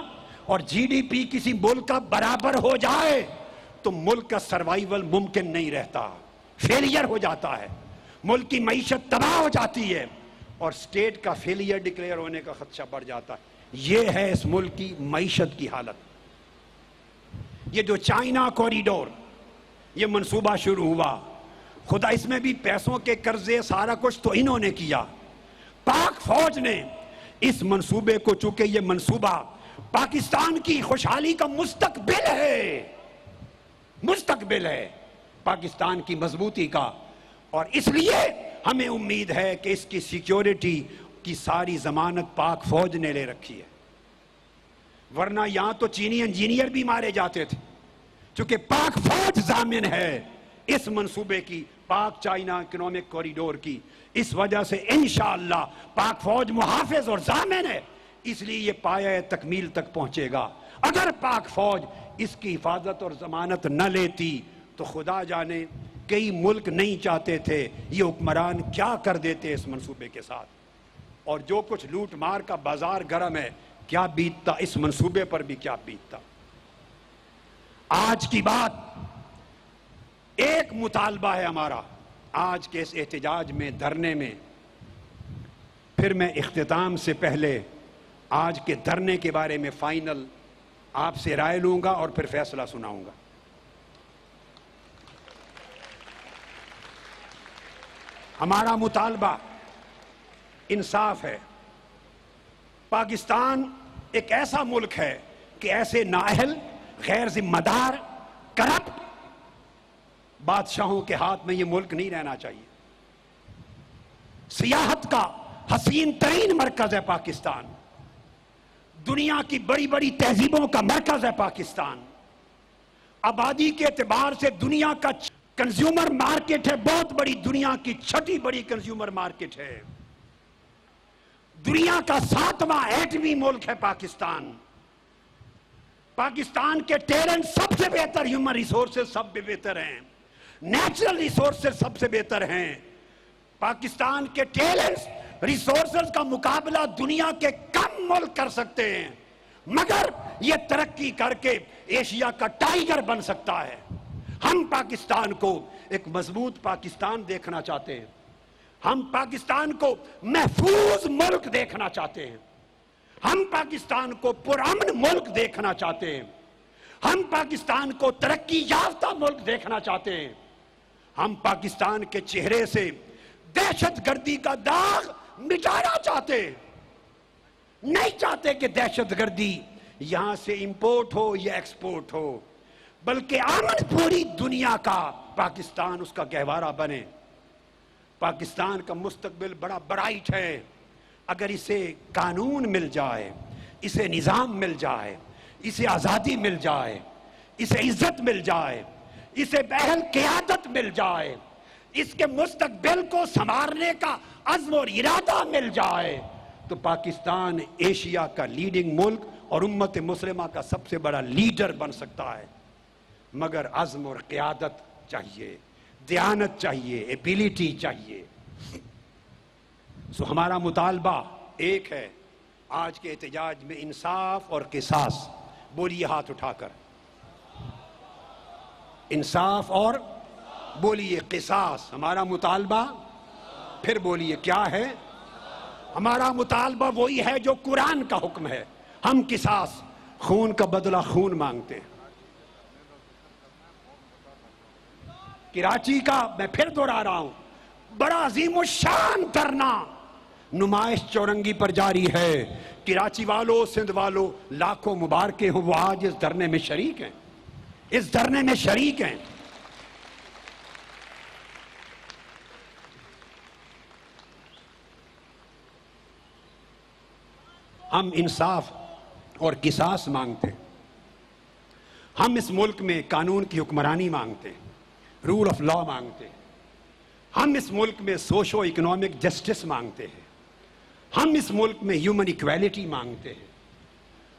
اور جی ڈی پی کسی ملک کا برابر ہو جائے تو ملک کا سروائیول ممکن نہیں رہتا, فیلئر ہو جاتا ہے, ملک کی معیشت تباہ ہو جاتی ہے اور سٹیٹ کا فیلئر ڈکلیئر ہونے کا خدشہ بڑھ جاتا ہے. یہ ہے اس ملک کی معیشت کی حالت. یہ جو چائنا کوریڈور یہ منصوبہ شروع ہوا, خدا اس میں بھی پیسوں کے قرضے سارا کچھ تو انہوں نے کیا. پاک فوج نے اس منصوبے کو, چونکہ یہ منصوبہ پاکستان کی خوشحالی کا مستقبل ہے پاکستان کی مضبوطی کا, اور اس لیے ہمیں امید ہے کہ اس کی سیکیورٹی کی ساری ضمانت پاک فوج نے لے رکھی ہے. ورنہ یہاں تو چینی انجینئر بھی مارے جاتے تھے. چونکہ پاک فوج ضامن ہے اس منصوبے کی, پاک چائنا اکنامک کوریڈور کی, اس وجہ سے انشاءاللہ پاک فوج محافظ اور ضامن ہے, اس لیے یہ پایہ تکمیل تک پہنچے گا. اگر پاک فوج اس کی حفاظت اور ضمانت نہ لیتی تو خدا جانے کئی ملک نہیں چاہتے تھے یہ حکمران کیا کر دیتے اس منصوبے کے ساتھ, اور جو کچھ لوٹ مار کا بازار گرم ہے کیا بیتتا, اس منصوبے پر بھی کیا بیتتا. آج کی بات ایک مطالبہ ہے ہمارا آج کے اس احتجاج میں, دھرنے میں. پھر میں اختتام سے پہلے آج کے دھرنے کے بارے میں فائنل آپ سے رائے لوں گا اور پھر فیصلہ سناؤں گا. ہمارا مطالبہ انصاف ہے. پاکستان ایک ایسا ملک ہے کہ ایسے نااہل, غیر ذمہ دار, کرپٹ بادشاہوں کے ہاتھ میں یہ ملک نہیں رہنا چاہیے. سیاحت کا حسین ترین مرکز ہے پاکستان, دنیا کی بڑی بڑی تہذیبوں کا مرکز ہے پاکستان, آبادی کے اعتبار سے دنیا کا کنزیومر مارکیٹ ہے, بہت بڑی, دنیا کی 6ٹھی بڑی کنزیومر مارکیٹ ہے, دنیا کا 7واں ایٹمی ملک ہے پاکستان. پاکستان کے ٹیلنٹ سب سے بہتر, ہیومن ریسورسز سب سے بہتر ہیں, نیچرل ریسورسز سب سے بہتر ہیں. پاکستان کے ٹیلنٹس ریسورسز کا مقابلہ دنیا کے کم ملک کر سکتے ہیں, مگر یہ ترقی کر کے ایشیا کا ٹائیگر بن سکتا ہے. ہم پاکستان کو ایک مضبوط پاکستان دیکھنا چاہتے ہیں, ہم پاکستان کو محفوظ ملک دیکھنا چاہتے ہیں, ہم پاکستان کو پرامن ملک دیکھنا چاہتے ہیں, ہم پاکستان کو ترقی یافتہ ملک دیکھنا چاہتے ہیں. ہم پاکستان کے چہرے سے دہشت گردی کا داغ مٹانا چاہتے ہیں. نہیں چاہتے کہ دہشت گردی یہاں سے امپورٹ ہو یا ایکسپورٹ ہو, بلکہ امن پوری دنیا کا پاکستان اس کا گہوارہ بنے. پاکستان کا مستقبل بڑا برائٹ ہے اگر اسے قانون مل جائے, اسے نظام مل جائے, اسے آزادی مل جائے, اسے عزت مل جائے, اسے اہل قیادت مل جائے, اس کے مستقبل کو سنوارنے کا عزم اور ارادہ مل جائے تو پاکستان ایشیا کا لیڈنگ ملک اور امت مسلمہ کا سب سے بڑا لیڈر بن سکتا ہے. مگر عزم اور قیادت چاہیے, دیانت چاہیے, ایبیلٹی چاہیے. سو ہمارا مطالبہ ایک ہے آج کے احتجاج میں, انصاف اور قصاص. بولیے ہاتھ اٹھا کر, انصاف اور بولیے قصاص. ہمارا مطالبہ, پھر بولیے کیا ہے؟ ہمارا مطالبہ وہی ہے جو قرآن کا حکم ہے. ہم قصاص, خون کا بدلہ خون مانگتے ہیں. کراچی کا میں پھر دوہرا رہا ہوں, بڑا عظیم الشان دھرنا نمائش چورنگی پر جاری ہے. کراچی والوں, سندھ والوں, لاکھوں مبارکیں ہوں, وہ آج اس دھرنے میں شریک ہیں, اس دھرنے میں شریک ہیں. ہم انصاف اور قصاص مانگتے, ہم اس ملک میں قانون کی حکمرانی مانگتے, رول آف لا مانگتے, ہم اس ملک میں سوشو اکنامک جسٹس مانگتے ہیں، ہم اس ملک میں ہیومن ایکویلٹی مانگتے ہیں،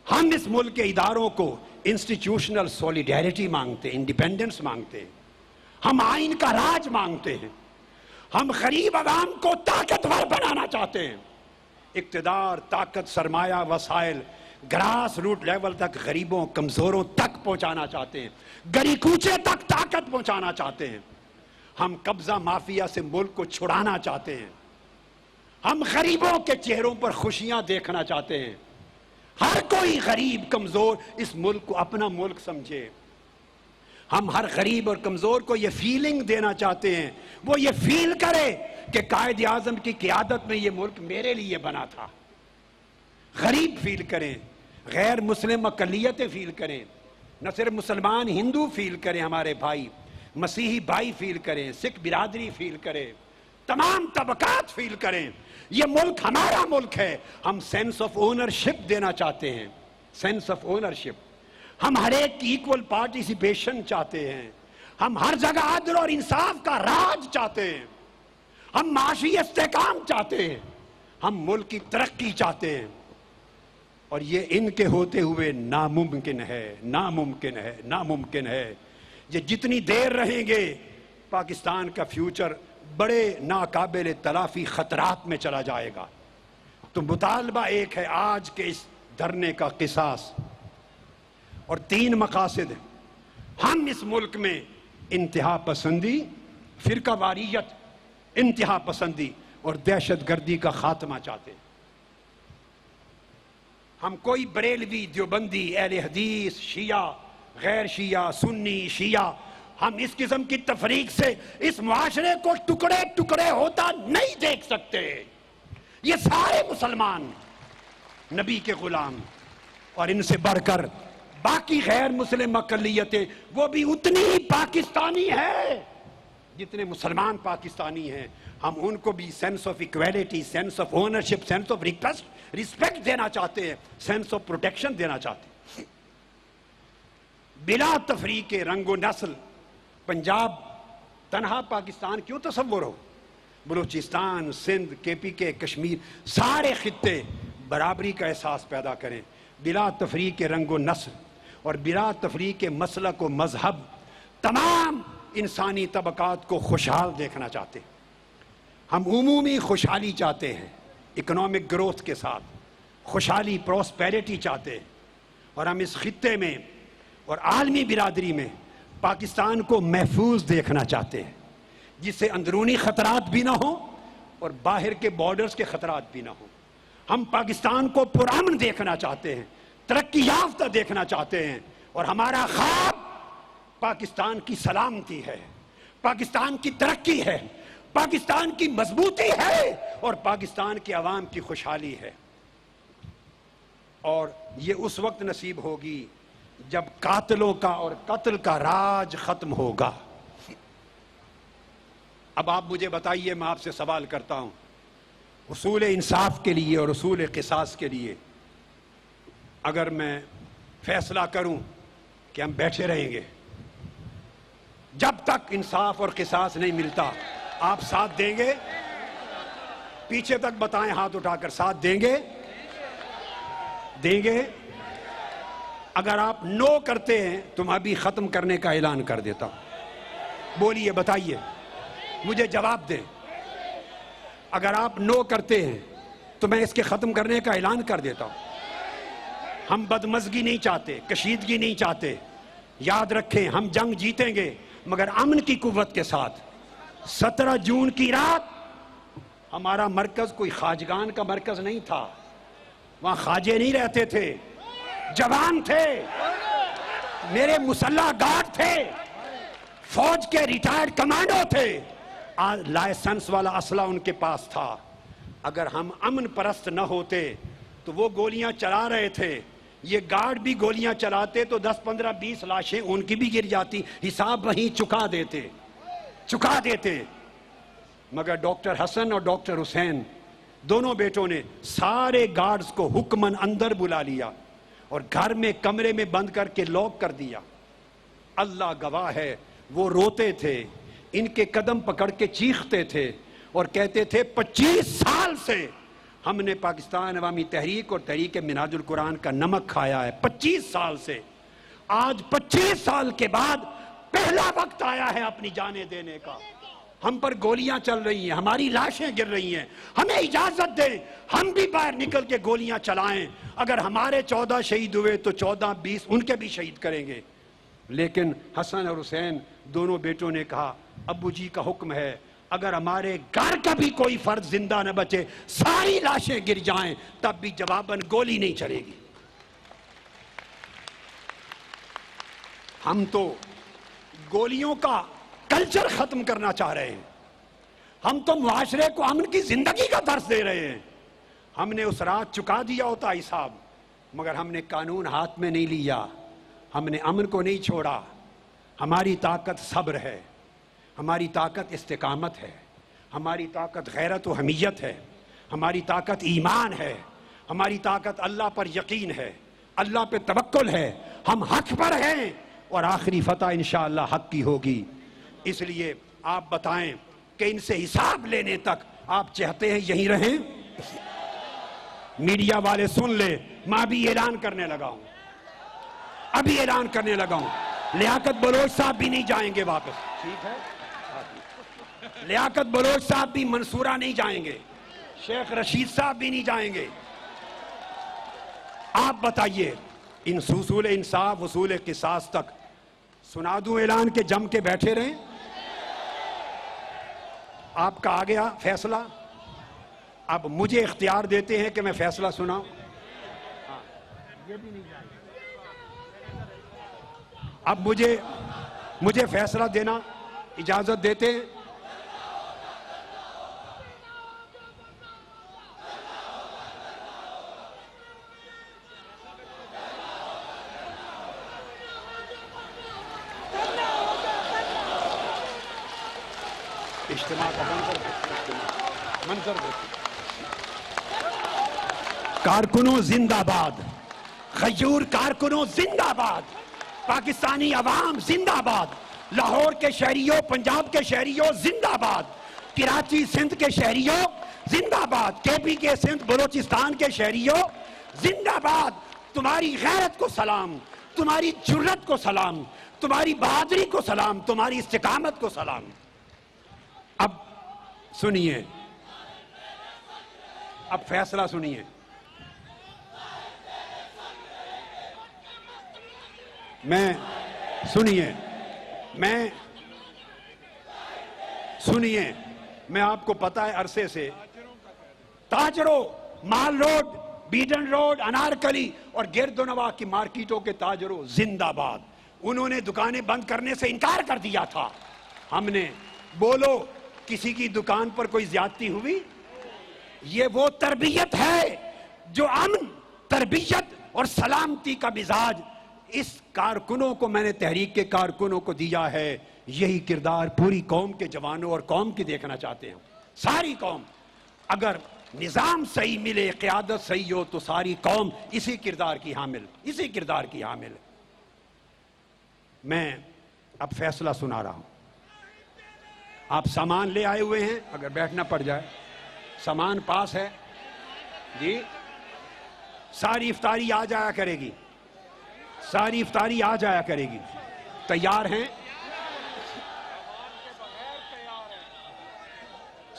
ہم اس ملک کے اداروں کو انسٹیٹیوشنل سولیڈیرٹی مانگتے ہیں، انڈیپینڈنس مانگتے ہیں، ہم آئین کا راج مانگتے ہیں، ہم غریب عوام کو طاقتور بنانا چاہتے ہیں، اقتدار، طاقت، سرمایہ، وسائل گراس روٹ لیول تک غریبوں، کمزوروں تک پہنچانا چاہتے ہیں، گلی کوچے تک طاقت پہنچانا چاہتے ہیں، ہم قبضہ مافیا سے ملک کو چھڑانا چاہتے ہیں، ہم غریبوں کے چہروں پر خوشیاں دیکھنا چاہتے ہیں، ہر کوئی غریب کمزور اس ملک کو اپنا ملک سمجھے، ہم ہر غریب اور کمزور کو یہ فیلنگ دینا چاہتے ہیں، وہ یہ فیل کرے کہ قائد اعظم کی قیادت میں یہ ملک میرے لیے بنا تھا۔ غریب فیل کریں، غیر مسلم اقلیتیں فیل کریں، نہ صرف مسلمان ہندو فیل کریں، ہمارے بھائی مسیحی بھائی فیل کریں، سکھ برادری فیل کرے، تمام طبقات فیل کریں، یہ ملک ہمارا ملک ہے۔ ہم سینس آف اونرشپ دینا چاہتے ہیں، سینس آف اونرشپ، ہم ہر ایک کی ایکول پارٹیسپیشن چاہتے ہیں، ہم ہر جگہ عدل اور انصاف کا راج چاہتے ہیں، ہم معاشی استحکام چاہتے ہیں، ہم ملک کی ترقی چاہتے ہیں، اور یہ ان کے ہوتے ہوئے ناممکن ہے، ناممکن ہے، ناممکن ہے۔ یہ جتنی دیر رہیں گے پاکستان کا فیوچر بڑے ناقابل تلافی خطرات میں چلا جائے گا۔ تو مطالبہ ایک ہے آج کے اس دھرنے کا، قصاص، اور 3 مقاصد ہیں۔ ہم اس ملک میں انتہا پسندی، فرقہ واریت، انتہا پسندی اور دہشت گردی کا خاتمہ چاہتے ہیں۔ ہم کوئی بریلوی، دیوبندی، اہل حدیث، شیعہ، غیر شیعہ، سنی، شیعہ، ہم اس قسم کی تفریق سے اس معاشرے کو ٹکڑے ٹکڑے ہوتا نہیں دیکھ سکتے۔ یہ سارے مسلمان نبی کے غلام، اور ان سے بڑھ کر باقی غیر مسلم اقلیتیں وہ بھی اتنی ہی پاکستانی ہے جتنے مسلمان پاکستانی ہیں۔ ہم ان کو بھی sense of equality, sense of ownership, sense of respect دینا چاہتے ہیں، سینس آف پروٹیکشن دینا چاہتے ہیں۔ بلا تفریق رنگ و نسل پنجاب تنہا پاکستان کیوں تصور ہو؟ بلوچستان، سندھ، کے کشمیر، سارے خطے برابری کا احساس پیدا کریں، بلا تفریق رنگ و نسل اور بلا تفریق مسلک و مذہب، تمام انسانی طبقات کو خوشحال دیکھنا چاہتے ہیں۔ ہم عمومی خوشحالی چاہتے ہیں، اکنامک گروتھ کے ساتھ خوشحالی، پروسپیرٹی چاہتے ہیں، اور ہم اس خطے میں اور عالمی برادری میں پاکستان کو محفوظ دیکھنا چاہتے ہیں، جس سے اندرونی خطرات بھی نہ ہوں اور باہر کے بارڈرز کے خطرات بھی نہ ہوں۔ ہم پاکستان کو پرامن دیکھنا چاہتے ہیں، ترقی یافتہ دیکھنا چاہتے ہیں، اور ہمارا خواب پاکستان کی سلامتی ہے، پاکستان کی ترقی ہے، پاکستان کی مضبوطی ہے، اور پاکستان کے عوام کی خوشحالی ہے۔ اور یہ اس وقت نصیب ہوگی جب قاتلوں کا اور قتل کا راج ختم ہوگا۔ اب آپ مجھے بتائیے، میں آپ سے سوال کرتا ہوں، اصول انصاف کے لیے اور اصول قصاص کے لیے اگر میں فیصلہ کروں کہ ہم بیٹھے رہیں گے جب تک انصاف اور قصاص نہیں ملتا، آپ ساتھ دیں گے؟ پیچھے تک بتائیں ہاتھ اٹھا کر، ساتھ دیں گے؟ دیں گے؟ اگر آپ نو کرتے ہیں تو میں ابھی ختم کرنے کا اعلان کر دیتا ہوں۔ بولیے، بتائیے، مجھے جواب دیں۔ اگر آپ نو کرتے ہیں تو میں اس کے ختم کرنے کا اعلان کر دیتا ہوں۔ ہم بدمزگی نہیں چاہتے، کشیدگی نہیں چاہتے۔ یاد رکھیں، ہم جنگ جیتیں گے مگر امن کی قوت کے ساتھ۔ 17 جون کی رات ہمارا مرکز کوئی خواجگان کا مرکز نہیں تھا، وہاں خواجے نہیں رہتے تھے، جوان تھے، میرے مسلح گارڈ تھے، فوج کے ریٹائرڈ کمانڈو تھے، لائسنس والا اسلحہ ان کے پاس تھا۔ اگر ہم امن پرست نہ ہوتے تو وہ گولیاں چلا رہے تھے، یہ گارڈ بھی گولیاں چلاتے تو 10 15 20 لاشیں ان کی بھی گر جاتی، حساب وہیں چکا دیتے۔ مگر ڈاکٹر حسن اور ڈاکٹر حسین دونوں بیٹوں نے سارے گارڈز کو حکمن اندر بلا لیا اور گھر میں کمرے میں بند کر کے لاک کر دیا۔ اللہ گواہ ہے، وہ روتے تھے ان کے قدم پکڑ کے چیختے تھے اور کہتے تھے 25 سال سے ہم نے پاکستان عوامی تحریک اور تحریک منہاج القرآن کا نمک کھایا ہے، 25 سال سے۔ آج 25 سال کے بعد پہلا وقت آیا ہے اپنی جانیں دینے کا۔ ہم پر گولیاں چل رہی ہیں، ہماری لاشیں گر رہی ہیں، ہمیں اجازت دیں ہم بھی باہر نکل کے گولیاں چلائیں۔ اگر ہمارے 14 شہید ہوئے تو 14 20 ان کے بھی شہید کریں گے۔ لیکن حسن اور حسین دونوں بیٹوں نے کہا ابو جی کا حکم ہے، اگر ہمارے گھر کا بھی کوئی فرد زندہ نہ بچے، ساری لاشیں گر جائیں، تب بھی جواباً گولی نہیں چلے گی۔ ہم تو گولیوں کا کلچر ختم کرنا چاہ رہے ہیں، ہم تو معاشرے کو امن کی زندگی کا درس دے رہے ہیں۔ ہم نے اس رات چکا دیا ہوتا حساب، مگر ہم نے قانون ہاتھ میں نہیں لیا، ہم نے امن کو نہیں چھوڑا۔ ہماری طاقت صبر ہے، ہماری طاقت استقامت ہے، ہماری طاقت غیرت و حمیت ہے، ہماری طاقت ایمان ہے، ہماری طاقت اللہ پر یقین ہے، اللہ پہ توکل ہے، ہم حق پر ہیں اور آخری فتح انشاءاللہ حق کی ہوگی۔ اس لیے آپ بتائیں کہ ان سے حساب لینے تک آپ چاہتے ہیں یہیں رہیں؟ میڈیا والے سن لے، میں ابھی اعلان کرنے لگا ہوں، ابھی اعلان کرنے لگا ہوں، لیاقت بلوچ صاحب بھی نہیں جائیں گے واپس، ٹھیک ہے؟ لیاقت بلوچ صاحب بھی منصورہ نہیں جائیں گے، شیخ رشید صاحب بھی نہیں جائیں گے۔ آپ بتائیے ان اصول انصاف، اصول قصاص تک سنا دوں اعلان کے جم کے بیٹھے رہیں؟ آپ کا آ گیا فیصلہ، اب مجھے اختیار دیتے ہیں کہ میں فیصلہ سناؤں؟ اب مجھے فیصلہ دینا اجازت دیتے ہیں؟ اجتماع کا منظر کارکنوں زندہ باد، غیور کارکنوں زندہ باد، پاکستانی عوام زندہ باد، لاہور کے شہریوں، پنجاب کے شہریوں زندہ باد، کراچی سندھ کے شہریوں زندہ باد، کے پی کے سندھ بلوچستان کے شہریوں زندہ باد۔ تمہاری غیرت کو سلام، تمہاری جرت کو سلام، تمہاری بہادری کو سلام، تمہاری استقامت کو سلام۔ اب سنیے، اب فیصلہ سنیے۔ میں آپ کو پتا ہے عرصے سے تاجروں، مال روڈ، بیڈن روڈ، انارکلی اور گرد و نواح کی مارکیٹوں کے تاجروں زندہ باد۔ انہوں نے دکانیں بند کرنے سے انکار کر دیا تھا، ہم نے بولو کسی کی دکان پر کوئی زیادتی ہوئی؟ یہ وہ تربیت ہے جو امن، تربیت اور سلامتی کا مزاج اس کارکنوں کو، میں نے تحریک کے کارکنوں کو دیا ہے۔ یہی کردار پوری قوم کے جوانوں اور قوم کی دیکھنا چاہتے ہیں، ساری قوم۔ اگر نظام صحیح ملے، قیادت صحیح ہو تو ساری قوم اسی کردار کی حامل۔ میں اب فیصلہ سنا رہا ہوں۔ آپ سامان لے آئے ہوئے ہیں، اگر بیٹھنا پڑ جائے، سامان پاس ہے جی، ساری افطاری آ جایا کرے گی، ساری افطاری آ جایا کرے گی۔ تیار ہیں؟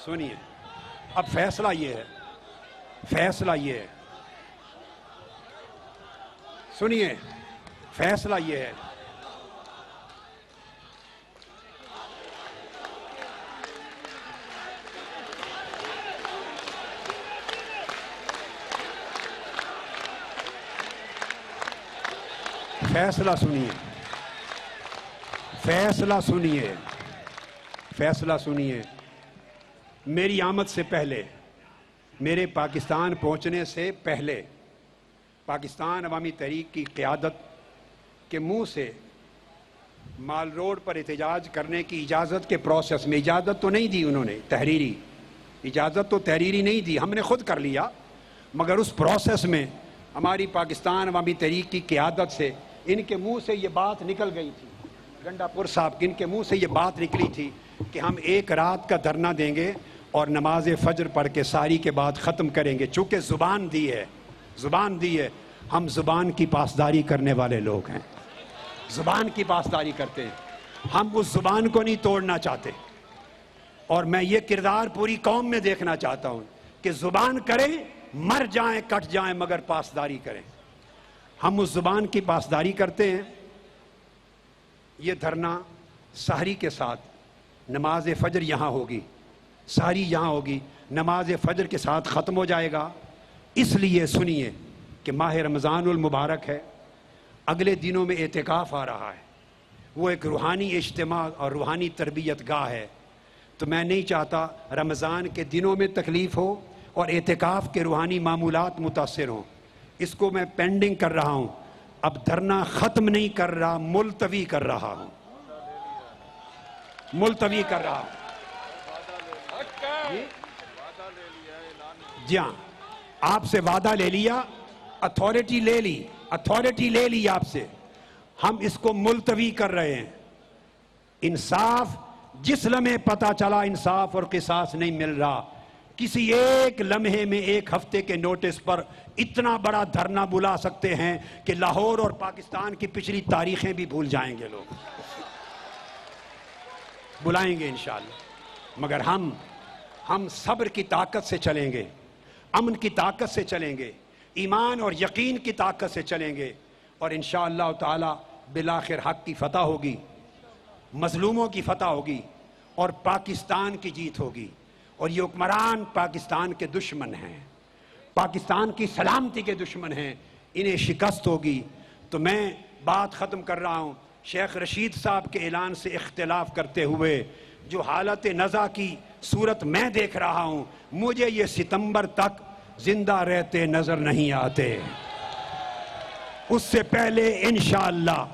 سنیے، اب فیصلہ یہ ہے، سنیے، فیصلہ یہ ہے، فیصلہ سنیے۔ میری آمد سے پہلے، میرے پاکستان پہنچنے سے پہلے، پاکستان عوامی تحریک کی قیادت کے منہ سے مال روڈ پر احتجاج کرنے کی اجازت کے پروسیس میں، اجازت تو نہیں دی انہوں نے، تحریری اجازت تو تحریری نہیں دی، ہم نے خود کر لیا، مگر اس پروسیس میں ہماری پاکستان عوامی تحریک کی قیادت سے ان کے منہ سے یہ بات نکل گئی تھی، گنڈا پور صاحب ان کے منہ سے یہ بات نکلی تھی کہ ہم ایک رات کا دھرنا دیں گے اور نماز فجر پڑھ کے ساری کے بعد ختم کریں گے. چونکہ زبان دی ہے, ہم زبان کی پاسداری کرنے والے لوگ ہیں, زبان کی پاسداری کرتے ہیں, ہم اس زبان کو نہیں توڑنا چاہتے. اور میں یہ کردار پوری قوم میں دیکھنا چاہتا ہوں کہ زبان کریں, مر جائیں کٹ جائیں مگر پاسداری کریں. ہم اس زبان کی پاسداری کرتے ہیں. یہ دھرنا سحری کے ساتھ نماز فجر یہاں ہوگی, سحری یہاں ہوگی, نماز فجر کے ساتھ ختم ہو جائے گا. اس لیے سنیے کہ ماہ رمضان المبارک ہے, اگلے دنوں میں اعتکاف آ رہا ہے, وہ ایک روحانی اجتماع اور روحانی تربیت گاہ ہے. تو میں نہیں چاہتا رمضان کے دنوں میں تکلیف ہو اور اعتکاف کے روحانی معمولات متاثر ہوں. اس کو میں پینڈنگ کر رہا ہوں, اب دھرنا ختم نہیں کر رہا, ملتوی کر رہا ہوں, ملتوی کر رہا ہوں. جی ہاں, آپ سے وعدہ لے لیا, اتھارٹی لے لی آپ سے. ہم اس کو ملتوی کر رہے ہیں. انصاف جس لمحے پتا چلا انصاف اور قصاص نہیں مل رہا, کسی ایک لمحے میں ایک ہفتے کے نوٹس پر اتنا بڑا دھرنا بلا سکتے ہیں کہ لاہور اور پاکستان کی پچھلی تاریخیں بھی بھول جائیں گے لوگ. بلائیں گے انشاءاللہ. مگر ہم صبر کی طاقت سے چلیں گے, امن کی طاقت سے چلیں گے, ایمان اور یقین کی طاقت سے چلیں گے, اور انشاءاللہ تعالی بالآخر حق کی فتح ہوگی, مظلوموں کی فتح ہوگی, اور پاکستان کی جیت ہوگی. اور یہ حکمران پاکستان کے دشمن ہیں, پاکستان کی سلامتی کے دشمن ہیں, انہیں شکست ہوگی. تو میں بات ختم کر رہا ہوں. شیخ رشید صاحب کے اعلان سے اختلاف کرتے ہوئے جو حالت نزع کی صورت میں دیکھ رہا ہوں, مجھے یہ ستمبر تک زندہ رہتے نظر نہیں آتے. اس سے پہلے انشاءاللہ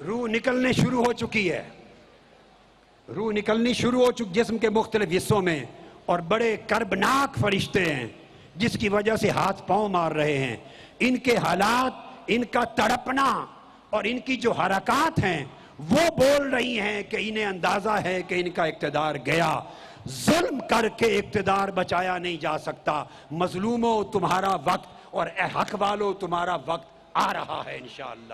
روح نکلنے شروع ہو چکی ہے, روح نکلنی شروع ہو چکی جسم کے مختلف حصوں میں, اور بڑے کربناک فرشتے ہیں جس کی وجہ سے ہاتھ پاؤں مار رہے ہیں. ان کے حالات, ان کا تڑپنا اور ان کی جو حرکات ہیں وہ بول رہی ہیں کہ انہیں اندازہ ہے کہ ان کا اقتدار گیا. ظلم کر کے اقتدار بچایا نہیں جا سکتا. مظلوموں تمہارا وقت اور حق والوں تمہارا وقت آ رہا ہے انشاءاللہ.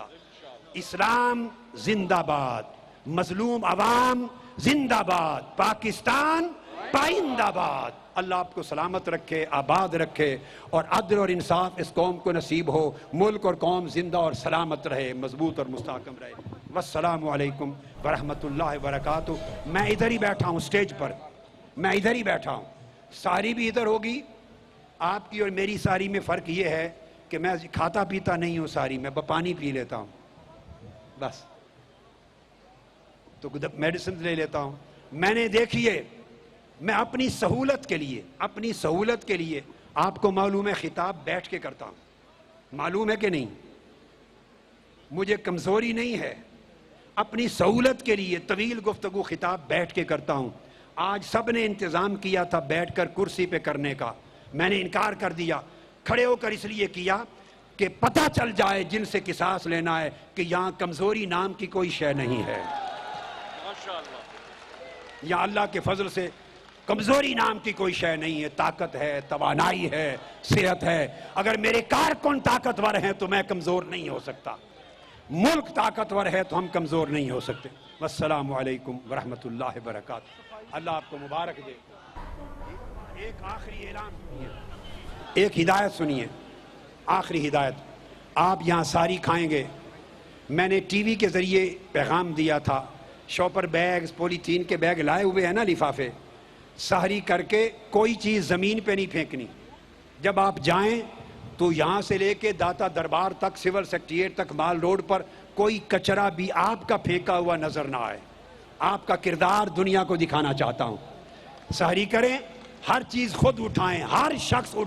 اسلام زندہ باد, مظلوم عوام زندہ باد, پاکستان پائندہ باد. اللہ آپ کو سلامت رکھے, آباد رکھے, اور عدل اور انصاف اس قوم کو نصیب ہو. ملک اور قوم زندہ اور سلامت رہے, مضبوط اور مستحکم رہے. والسلام علیکم ورحمۃ اللہ وبرکاتہ. میں ادھر ہی بیٹھا ہوں اسٹیج پر, میں ادھر ہی بیٹھا ہوں. ساری بھی ادھر ہوگی. آپ کی اور میری ساری میں فرق یہ ہے کہ میں کھاتا پیتا نہیں ہوں ساری, میں پانی پی لیتا ہوں بس, تو میڈیسن لے لیتا ہوں. میں نے دیکھیے, میں اپنی سہولت کے لیے آپ کو معلوم ہے خطاب بیٹھ کے کرتا ہوں, معلوم ہے کہ نہیں؟ مجھے کمزوری نہیں ہے, اپنی سہولت کے لیے طویل گفتگو خطاب بیٹھ کے کرتا ہوں. آج سب نے انتظام کیا تھا بیٹھ کر کرسی پہ کرنے کا, میں نے انکار کر دیا. کھڑے ہو کر اس لیے کیا کہ پتہ چل جائے جن سے قصاص لینا ہے کہ یہاں کمزوری نام کی کوئی شے نہیں ہے. یہاں اللہ کے فضل سے کمزوری نام کی کوئی شے نہیں ہے. طاقت ہے, توانائی ہے, صحت ہے. اگر میرے کارکن طاقتور ہیں تو میں کمزور نہیں ہو سکتا, ملک طاقتور ہے تو ہم کمزور نہیں ہو سکتے. والسلام علیکم ورحمۃ اللہ وبرکاتہ. اللہ آپ کو مبارک دے. ایک آخری اعلان سنیے, ایک ہدایت سنیے, آخری ہدایت. آپ یہاں ساری کھائیں گے. میں نے ٹی وی کے ذریعے پیغام دیا تھا, شاپر بیگز, پولیتھین کے بیگ لائے ہوئے ہیں نا, لفافے. سحری کر کے کوئی چیز زمین پہ نہیں پھینکنی. جب آپ جائیں تو یہاں سے لے کے داتا دربار تک, سول سیکریٹریٹ تک, مال روڈ پر کوئی کچرا بھی آپ کا پھینکا ہوا نظر نہ آئے. آپ کا کردار دنیا کو دکھانا چاہتا ہوں. سحری کریں, ہر چیز خود اٹھائیں, ہر شخص اٹھائیں.